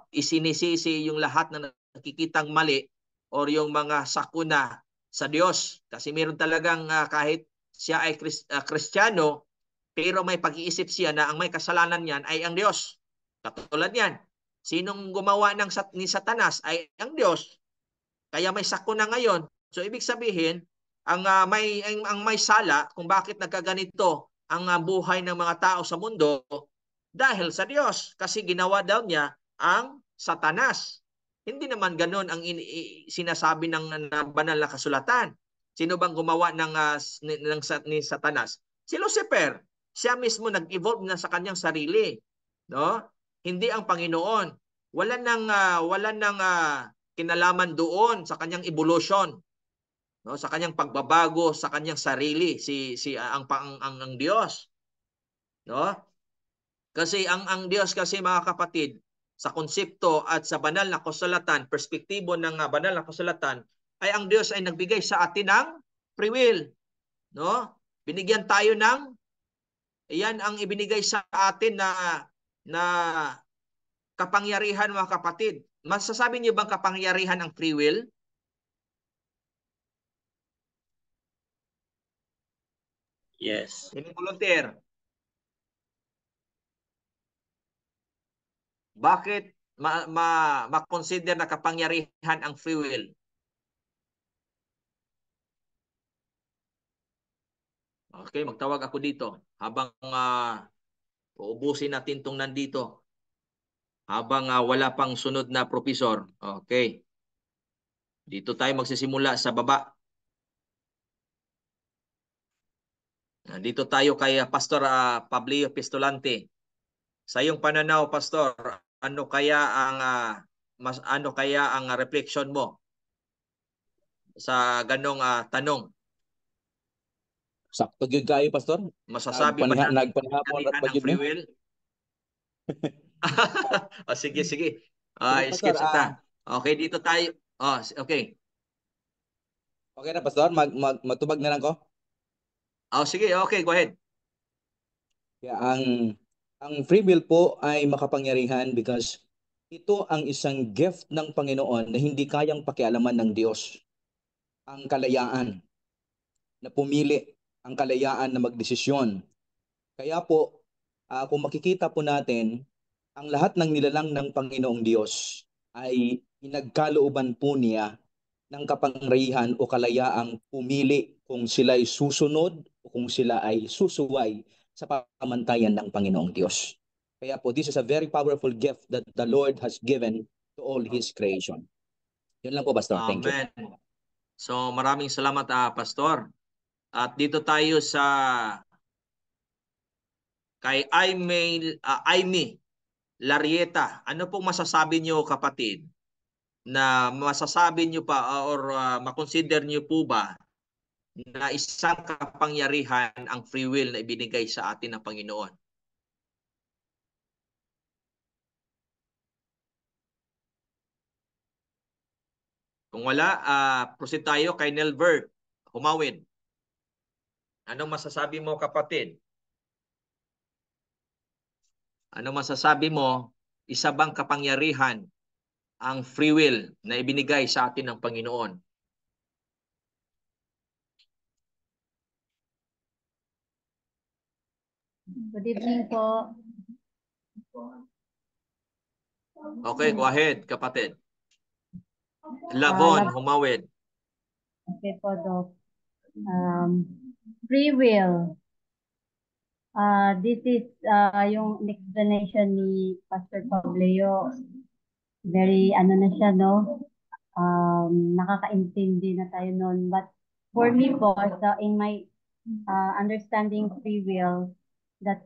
isinisisi yung lahat na nakikitang mali or yung mga sakuna sa Diyos. Kasi meron talagang kahit siya ay Kristiyano, pero may pag-iisip siya na ang may kasalanan niyan ay ang Diyos. Katulad niyan, sinong gumawa ni Satanas ay ang Diyos. Kaya may sakuna ngayon. So ibig sabihin, ang may sala kung bakit nagkaganito ang buhay ng mga tao sa mundo dahil sa Diyos, kasi ginawa daw niya ang Satanas. Hindi naman ganoon ang sinasabi ng banal na kasulatan. Sino bang gumawa ni Satanas? Si Lucifer. Siya mismo nag-evolve na sa kanyang sarili, no? Hindi ang Panginoon. Wala nang kinalaman doon sa kanyang evolution, no? Sa kanyang pagbabago sa kanyang sarili, ang Diyos, no? Kasi ang Diyos kasi, mga kapatid, sa konsepto at sa banal na kasulatan, perspektibo ng banal na kasulatan, ay ang Diyos ay nagbigay sa atin ng free will, no? Binigyan tayo ng, iyan ang ibinigay sa atin na kapangyarihan, mga kapatid. Masasabi niyo bang kapangyarihan ang free will? Yes. Ini volunteer. Bakit ma-consider na kapangyarihan ang free will? Okay, magtawag ako dito habang uubusin natin itong nandito. Habang wala pang sunod na professor. Okay. Dito tayo magsisimula sa baba. Dito tayo kay Pastor Pablio Pistolante. Sa iyong pananaw, Pastor, ano kaya ang reflection mo sa ganong tanong? Sakto gyud kayo, Pastor. Masasabi ba na nagpanihapon at ang free will? Sige. Skip Pastor, kita. Okay, dito tayo. Okay. Okay na, Pastor. Magtubag na lang ko. Sige, okay, go ahead. Yeah, ang free will po ay makapangyarihan because ito ang isang gift ng Panginoon na hindi kayang pakialaman ng Diyos. Ang kalayaan na pumili, ang kalayaan na magdesisyon. Kaya po, kung makikita po natin, ang lahat ng nilalang ng Panginoong Diyos ay pinagkalooban po niya ng kapangyarihan o kalayaang pumili kung sila ay susunod o kung sila ay susuway sa pamantayan ng Panginoong Diyos. Kaya po, this is a very powerful gift that the Lord has given to all His creation. Yun lang po, Pastor. Thank you. Amen. So maraming salamat, Pastor. At dito tayo sa kay Aimee Larieta. Ano pong masasabi niyo, kapatid? Na masasabi niyo pa or makonsider niyo po ba na isang kapangyarihan ang free will na ibinigay sa atin ng Panginoon? Kung wala, proceed tayo kay Nelbert Humawid. Anong masasabi mo, kapatid? Anong masasabi mo? Isa bang kapangyarihan ang free will na ibinigay sa atin ng Panginoon? Good evening po. Okay, go ahead, kapatid. Lavon Humawid. Okay po, Doc. Free will. This is yung explanation ni Pastor Pableo. Very na siya, no? Nakakaintindi na tayo noon. But for me po, so in my understanding free will, that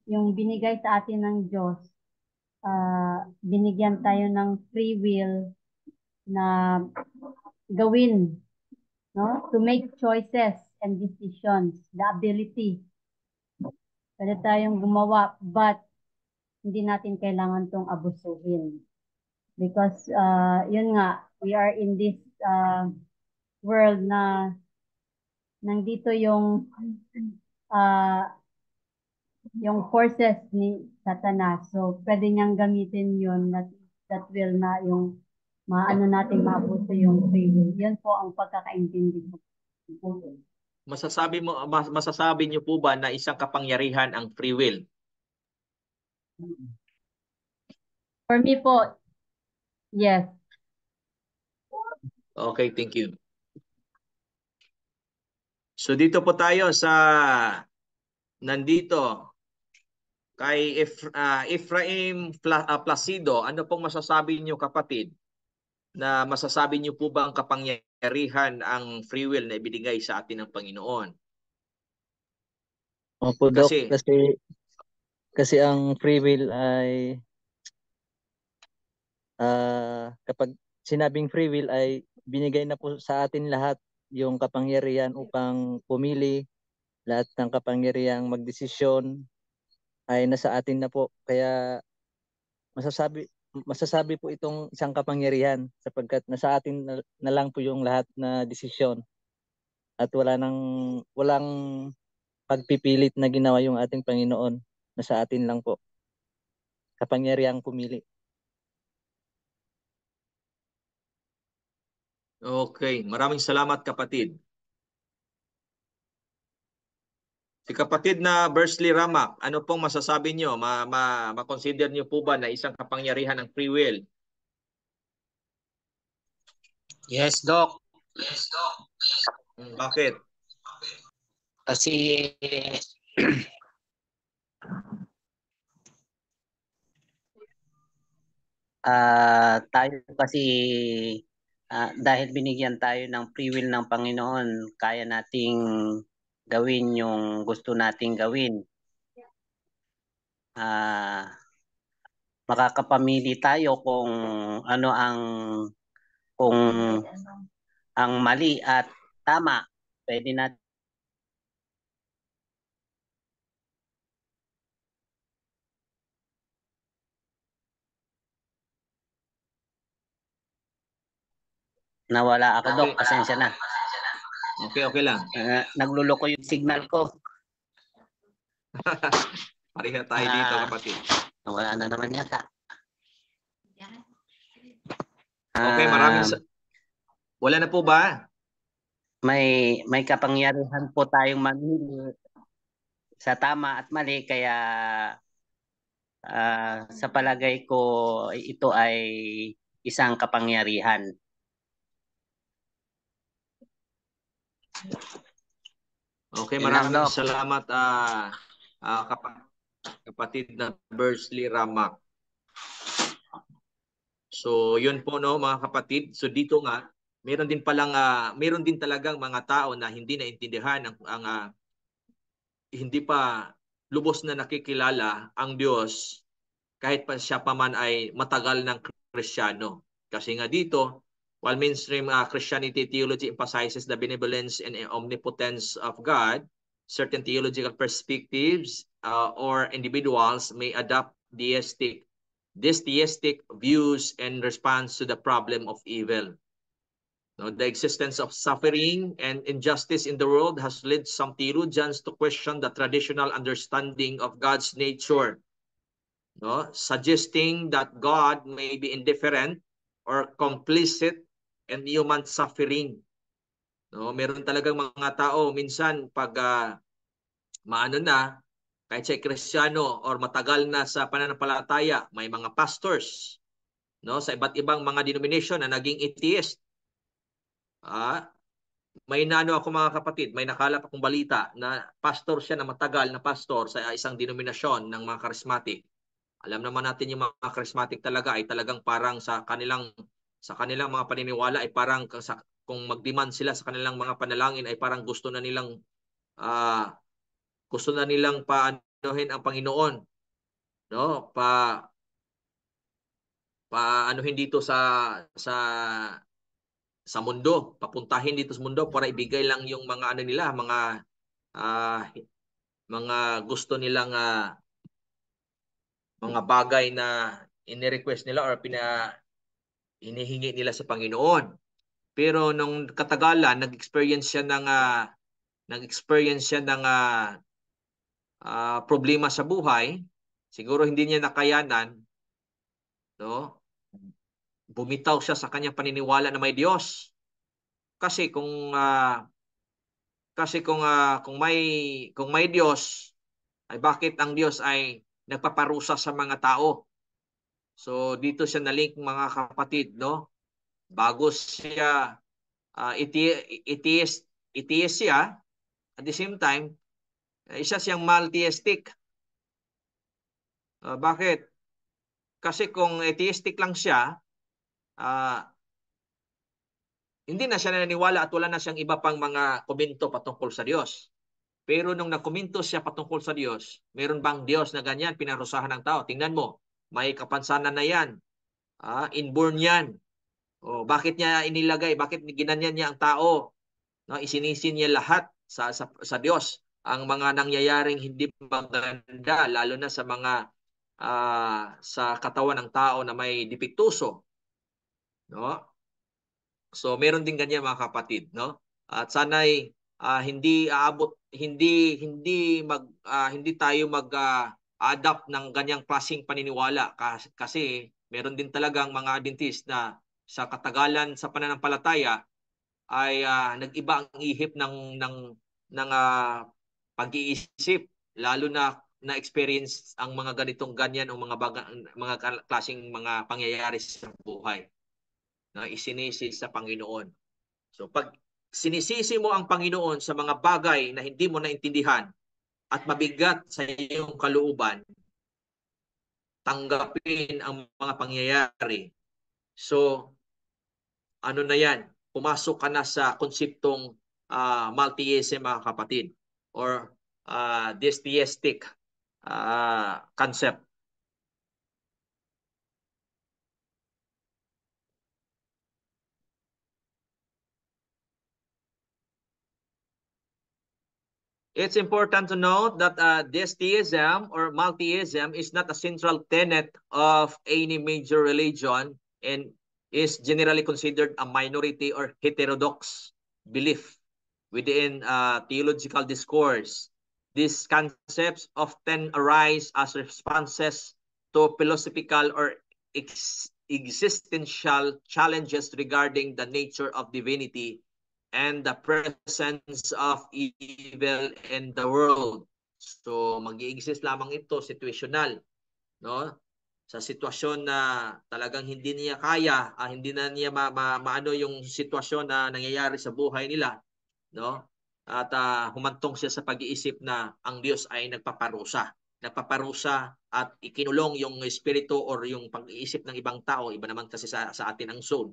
yung binigay sa atin ng Diyos, binigyan tayo ng free will na gawin, no? To make choices and decisions, the ability. Pwede tayong gumawa, but hindi natin kailangan tong abusuhin. Because, yun nga, we are in this world na nandito yung forces ni Satanas. So, pwede niyang gamitin yun that will na yung natin maabuso yung free will. Yan po ang pagkakaintindi ko. Masasabi niyo po ba na isang kapangyarihan ang free will? For me po, yes. Okay, thank you. So dito po tayo sa nandito kay Ephraim Placido. Ano pong masasabi niyo, kapatid? Na masasabi niyo po ba ang kapangyarihan ang free will na ibinigay sa atin ng Panginoon? Opo, Doc, kasi ang free will ay kapag sinabing free will ay binigay na po sa atin lahat yung kapangyarihan upang pumili, lahat ng kapangyarihang magdesisyon ay nasa atin na po. Kaya masasabi po itong isang kapangyarihan sapagkat nasa atin na lang po yung lahat na desisyon at walang pagpipilit na ginawa yung ating Panginoon. Nasa atin lang po kapangyarihang pumili. Okay, maraming salamat, kapatid. Si kapatid na Bursley Ramak, ano pong masasabi niyo? Ma-consider niyo po ba na isang kapangyarihan ng free will? Yes, Doc. Bakit? Kasi tayo kasi dahil binigyan tayo ng free will ng Panginoon, kaya nating gawin yung gusto nating gawin. Makakapamili tayo kung ano kung ang mali at tama. Pwede natin nawala ako, Doc. Pasensya na. Okay lang. Nagluloko yung signal ko. Pareha tayo dito, kapatid. Wala na naman yata. Okay, wala na po ba? May kapangyarihan po tayong mamili sa tama at mali, kaya sa palagay ko ito ay isang kapangyarihan. Okay, Yun lang, maraming Doc. salamat kapatid na Bursley Ramak. So, yun po no mga kapatid. So dito nga, meron din talagang mga tao na hindi naintindihan hindi pa lubos na nakikilala ang Diyos kahit pa siya pa man ay matagal ng Kristiyano. Kasi nga dito, while mainstream Christianity theology emphasizes the benevolence and omnipotence of God, certain theological perspectives or individuals may adopt these theistic views in response to the problem of evil. No, the existence of suffering and injustice in the world has led some theologians to question the traditional understanding of God's nature, no, suggesting that God may be indifferent or complicit in human suffering. No, meron talagang mga tao minsan pag maano na kahit siya Kristiyano or matagal na sa pananampalataya, may mga pastors, no, sa iba't ibang mga denomination na naging atheist. May naano ako mga kapatid, may nakalap akong balita na pastor siya na matagal na pastor sa isang denominasyon ng mga charismatic. Alam naman natin yung mga charismatic talaga ay talagang parang sa kanilang mga paniniwala ay parang kung mag-demand sila sa kanilang mga panalangin ay parang gusto na nilang paanohin ang Panginoon, no? Anuhin dito sa mundo, papuntahin dito sa mundo para ibigay lang yung mga nila, mga gusto nilang mga bagay na ini-request nila or hinihingi nila sa Panginoon. Pero nung katagalan, nag-experience siya ng problema sa buhay, siguro hindi niya nakayanan, no? Bumitaw siya sa kanyang paniniwala na may Diyos. Kasi kung may Diyos, ay bakit ang Diyos ay nagpaparusa sa mga tao? So dito siya nalink mga kapatid, no? Bago siya atheist siya, at the same time, isa siyang multi-theistic. Bakit? Kasi kung atheistic lang siya, hindi na siya naniniwala at wala na siyang iba pang mga komento patungkol sa Diyos. Pero nung nagkomento siya patungkol sa Diyos, meron bang Diyos na ganyan pinarusahan ng tao? Tingnan mo, may kapansanan na yan. Inborn yan. Bakit niya inilagay? Bakit ginanyan niya ang tao? No, isinisin niya lahat sa Diyos. Ang mga nangyayaring hindi maganda, lalo na sa mga sa katawan ng tao na may depektuso. No? So meron din ganyan mga kapatid, no? At sana'y hindi tayo mag-adapt ng ganyang klaseng paniniwala kasi meron din talagang mga Adventist na sa katagalan sa pananampalataya ay nag-iba ang ihip ng pag-iisip, lalo na experience ang mga ganyan o mga klaseng mga pangyayari sa buhay na isinisi sa Panginoon. So pag sinisisi mo ang Panginoon sa mga bagay na hindi mo naintindihan at mabigat sa iyong kalooban, tanggapin ang mga pangyayari. So ano na yan? Pumasok ka na sa konseptong multi-theism mga kapatid or theistic concept. It's important to note that this theism or multi-theism is not a central tenet of any major religion and is generally considered a minority or heterodox belief within theological discourse. These concepts often arise as responses to philosophical or existential challenges regarding the nature of divinity and the presence of evil in the world. So mag-i-exist lamang ito situational, no? Sa sitwasyon na talagang hindi niya kaya, hindi na niya maano yung sitwasyon na nangyayari sa buhay nila, no? at humantong siya sa pag-iisip na ang Diyos ay nagpaparusa. Nagpaparusa at ikinulong yung espiritu or yung pag-iisip ng ibang tao. Iba naman kasi sa atin ang soul.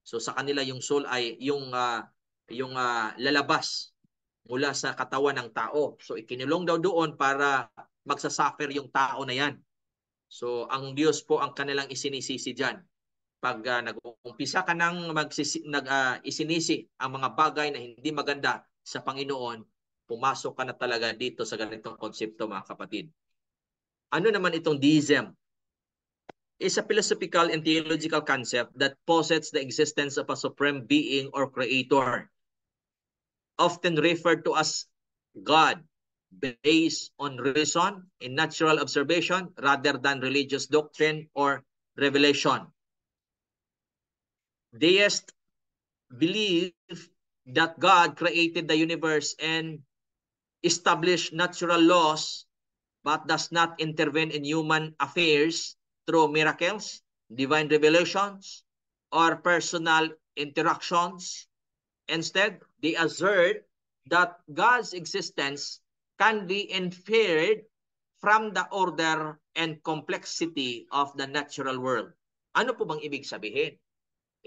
So sa kanila yung soul ay yung lalabas mula sa katawan ng tao. So ikinulong daw doon para magsasuffer yung tao na yan. So ang Diyos po ang kanilang isinisisi dyan. Pag nag-umpisa ka nang isinisi ang mga bagay na hindi maganda sa Panginoon, pumasok ka na talaga dito sa ganitong konsepto, mga kapatid. Ano naman itong deism? Is a philosophical and theological concept that posits the existence of a supreme being or creator, often referred to as God, based on reason and natural observation rather than religious doctrine or revelation. Deists believe that God created the universe and established natural laws but does not intervene in human affairs through miracles, divine revelations, or personal interactions. Instead, they assert that God's existence can be inferred from the order and complexity of the natural world. Ano po bang ibig sabihin?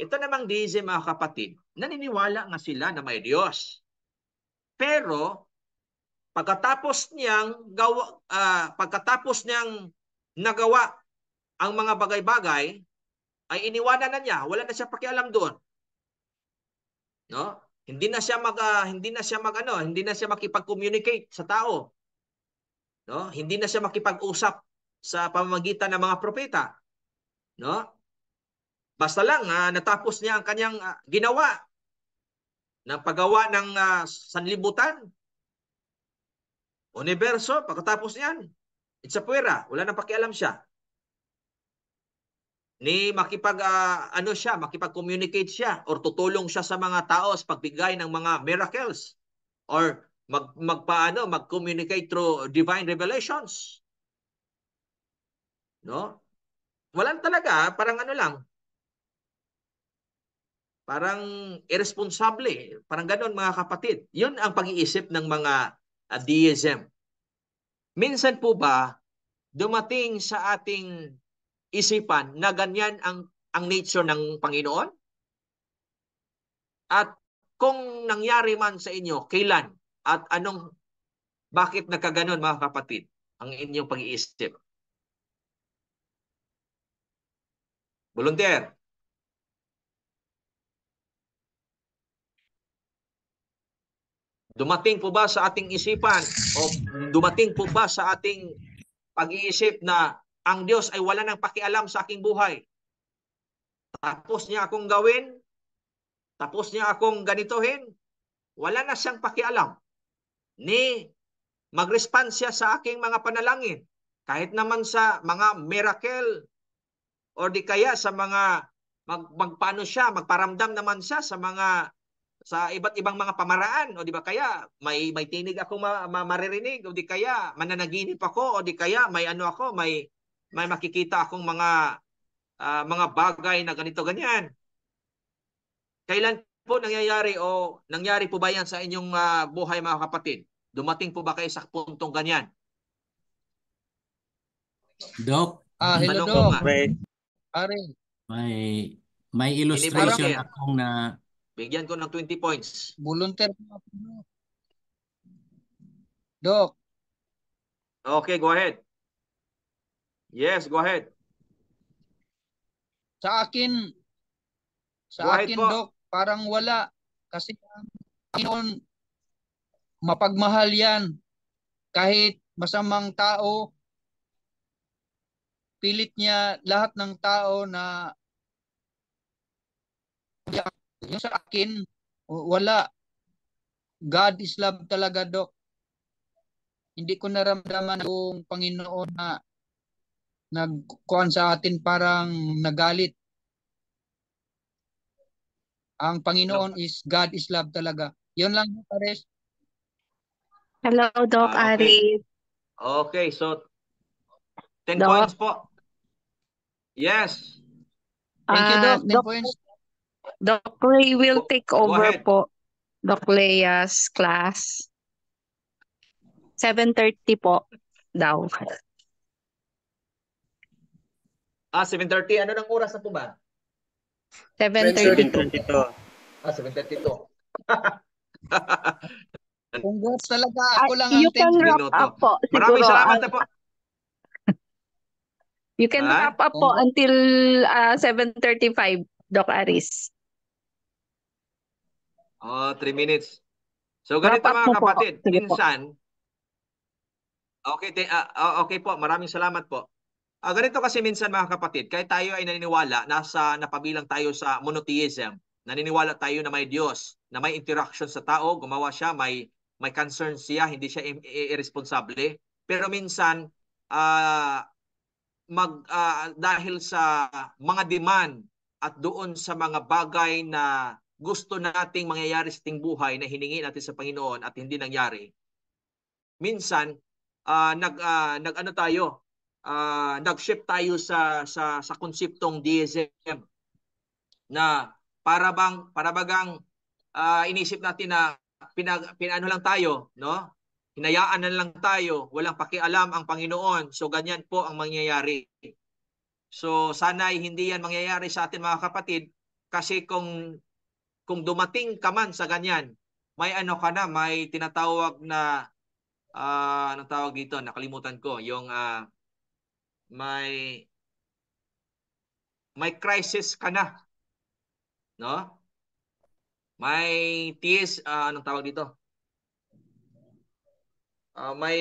Ito namang deism, mga kapatid, naniniwala nga sila na may Diyos. Pero pagkatapos niyang nagawa ang mga bagay-bagay, ay iniwanan na niya, wala na siya pakialam doon. No? Hindi na siya makipag-communicate sa tao. No? Hindi na siya makipag-usap sa pamamagitan ng mga propeta. No? Basta lang natapos niya ang kanyang ginawa ng paggawa ng sanlibutan, universo. Pagkatapos niyan, it's a puwera, wala nang pakialam siya. Ni makipag-communicate siya or tutulong siya sa mga tao sa pagbigay ng mga miracles or mag-communicate through divine revelations. No? Walang talaga, parang ano lang. Parang irresponsable. Parang ganoon, mga kapatid. Yun ang pag-iisip ng mga deism. Minsan po ba dumating sa ating isipan na ganyan ang nature ng Panginoon? At kung nangyari man sa inyo, kailan? At bakit nagkaganon, mga kapatid, ang inyong pag-iisip? Volunteer. Dumating po ba sa ating isipan o dumating po ba sa ating pag-iisip na ang Diyos ay wala nang pakialam sa aking buhay? Tapos niya akong gawin, tapos niya akong ganituhin, wala na siyang pakialam. Ni mag-respond siya sa aking mga panalangin, kahit naman sa mga miracle o di kaya sa mga magparamdam naman siya sa iba't ibang mga pamaraan, o di ba kaya may tinig ako maririnig, o di kaya mananaginip ako, o di kaya may makikita akong mga bagay na ganito ganyan. Kailan po nangyayari o nangyari po ba yan sa inyong buhay, mga kapatid? Dumating po ba kayo sa puntong ganyan? Doc, hello, Tanong Doc. Pare. May illustration akong na bigyan ko ng 20 points. Volunteer. Doc. Okay, go ahead. Yes, go ahead. Sa akin, Doc, parang wala. Kasi Panginoon, mapagmahal yan. Kahit masamang tao, pilit niya lahat ng tao na yung sa akin, wala. God is love talaga, Doc. Hindi ko naramdaman yung Panginoon na nagkuhan sa atin parang nagalit. Ang Panginoon is God is love talaga. Yun lang, Pares. Hello, Doc okay. Aris. Okay, so 10 Doc. points po. Yes. Thank you, Doc. 10 Doc, points. Doc Ray will take over ahead. po. Doc Lea's class. 7:30 po daw. 7:30. Ano ng oras na po ba? 7:30. 7:22. 7:32. Congrats talaga. Ako lang You ang can 10 wrap minuto. up po. Maraming Siguro, salamat na po. you can Ha? wrap up po until 7:35, Doc Aris. 3 minutes. So Wrap ganito up mga mo po. kapatid, Sige po. minsan, okay po, maraming salamat po. Ganito kasi minsan mga kapatid, kahit tayo ay naniniwala, napabilang tayo sa monotheism, naniniwala tayo na may Diyos, na may interaction sa tao, gumawa siya, may concern siya, hindi siya irresponsable. Pero minsan, dahil sa mga demand at doon sa mga bagay na gusto nating mangyayari sa ating buhay na hiningi natin sa Panginoon at hindi nangyari, minsan nag-shift tayo sa konseptong deism na para bagang inisip natin na pinano lang tayo, no? Hinayaan na lang tayo, walang pakialam ang Panginoon. So ganyan po ang mangyayari. So sana hindi yan mangyayari sa atin mga kapatid, kasi kung dumating ka man sa ganyan, may may tinatawag na anong tawag dito? Nakalimutan ko. Yung may crisis ka na. No? May anong tawag dito? May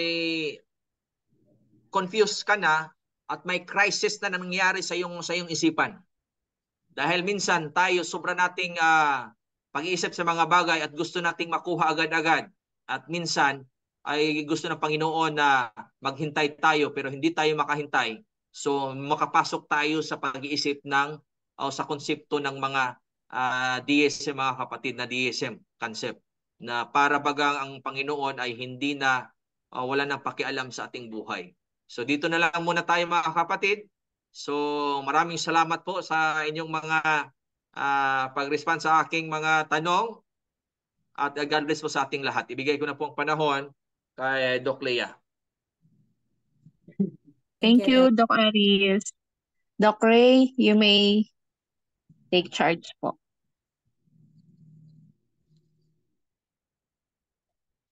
confused ka na at may crisis na nangyayari sa iyong isipan. Dahil minsan tayo sobra nating pag-iisip sa mga bagay at gusto nating makuha agad-agad. At minsan ay gusto ng Panginoon na maghintay tayo pero hindi tayo makahintay. So makapasok tayo sa pag-iisip sa konsepto ng mga deism mga kapatid, na deism concept, na para bagang ang Panginoon ay hindi na wala nang pakialam sa ating buhay. So dito na lang muna tayo mga kapatid. So maraming salamat po sa inyong mga pag-respond sa aking mga tanong, at God bless po sa ating lahat. Ibigay ko na po ang panahon kay Doc Lea. Thank you, Doc Aris. Doc Ray, you may take charge po.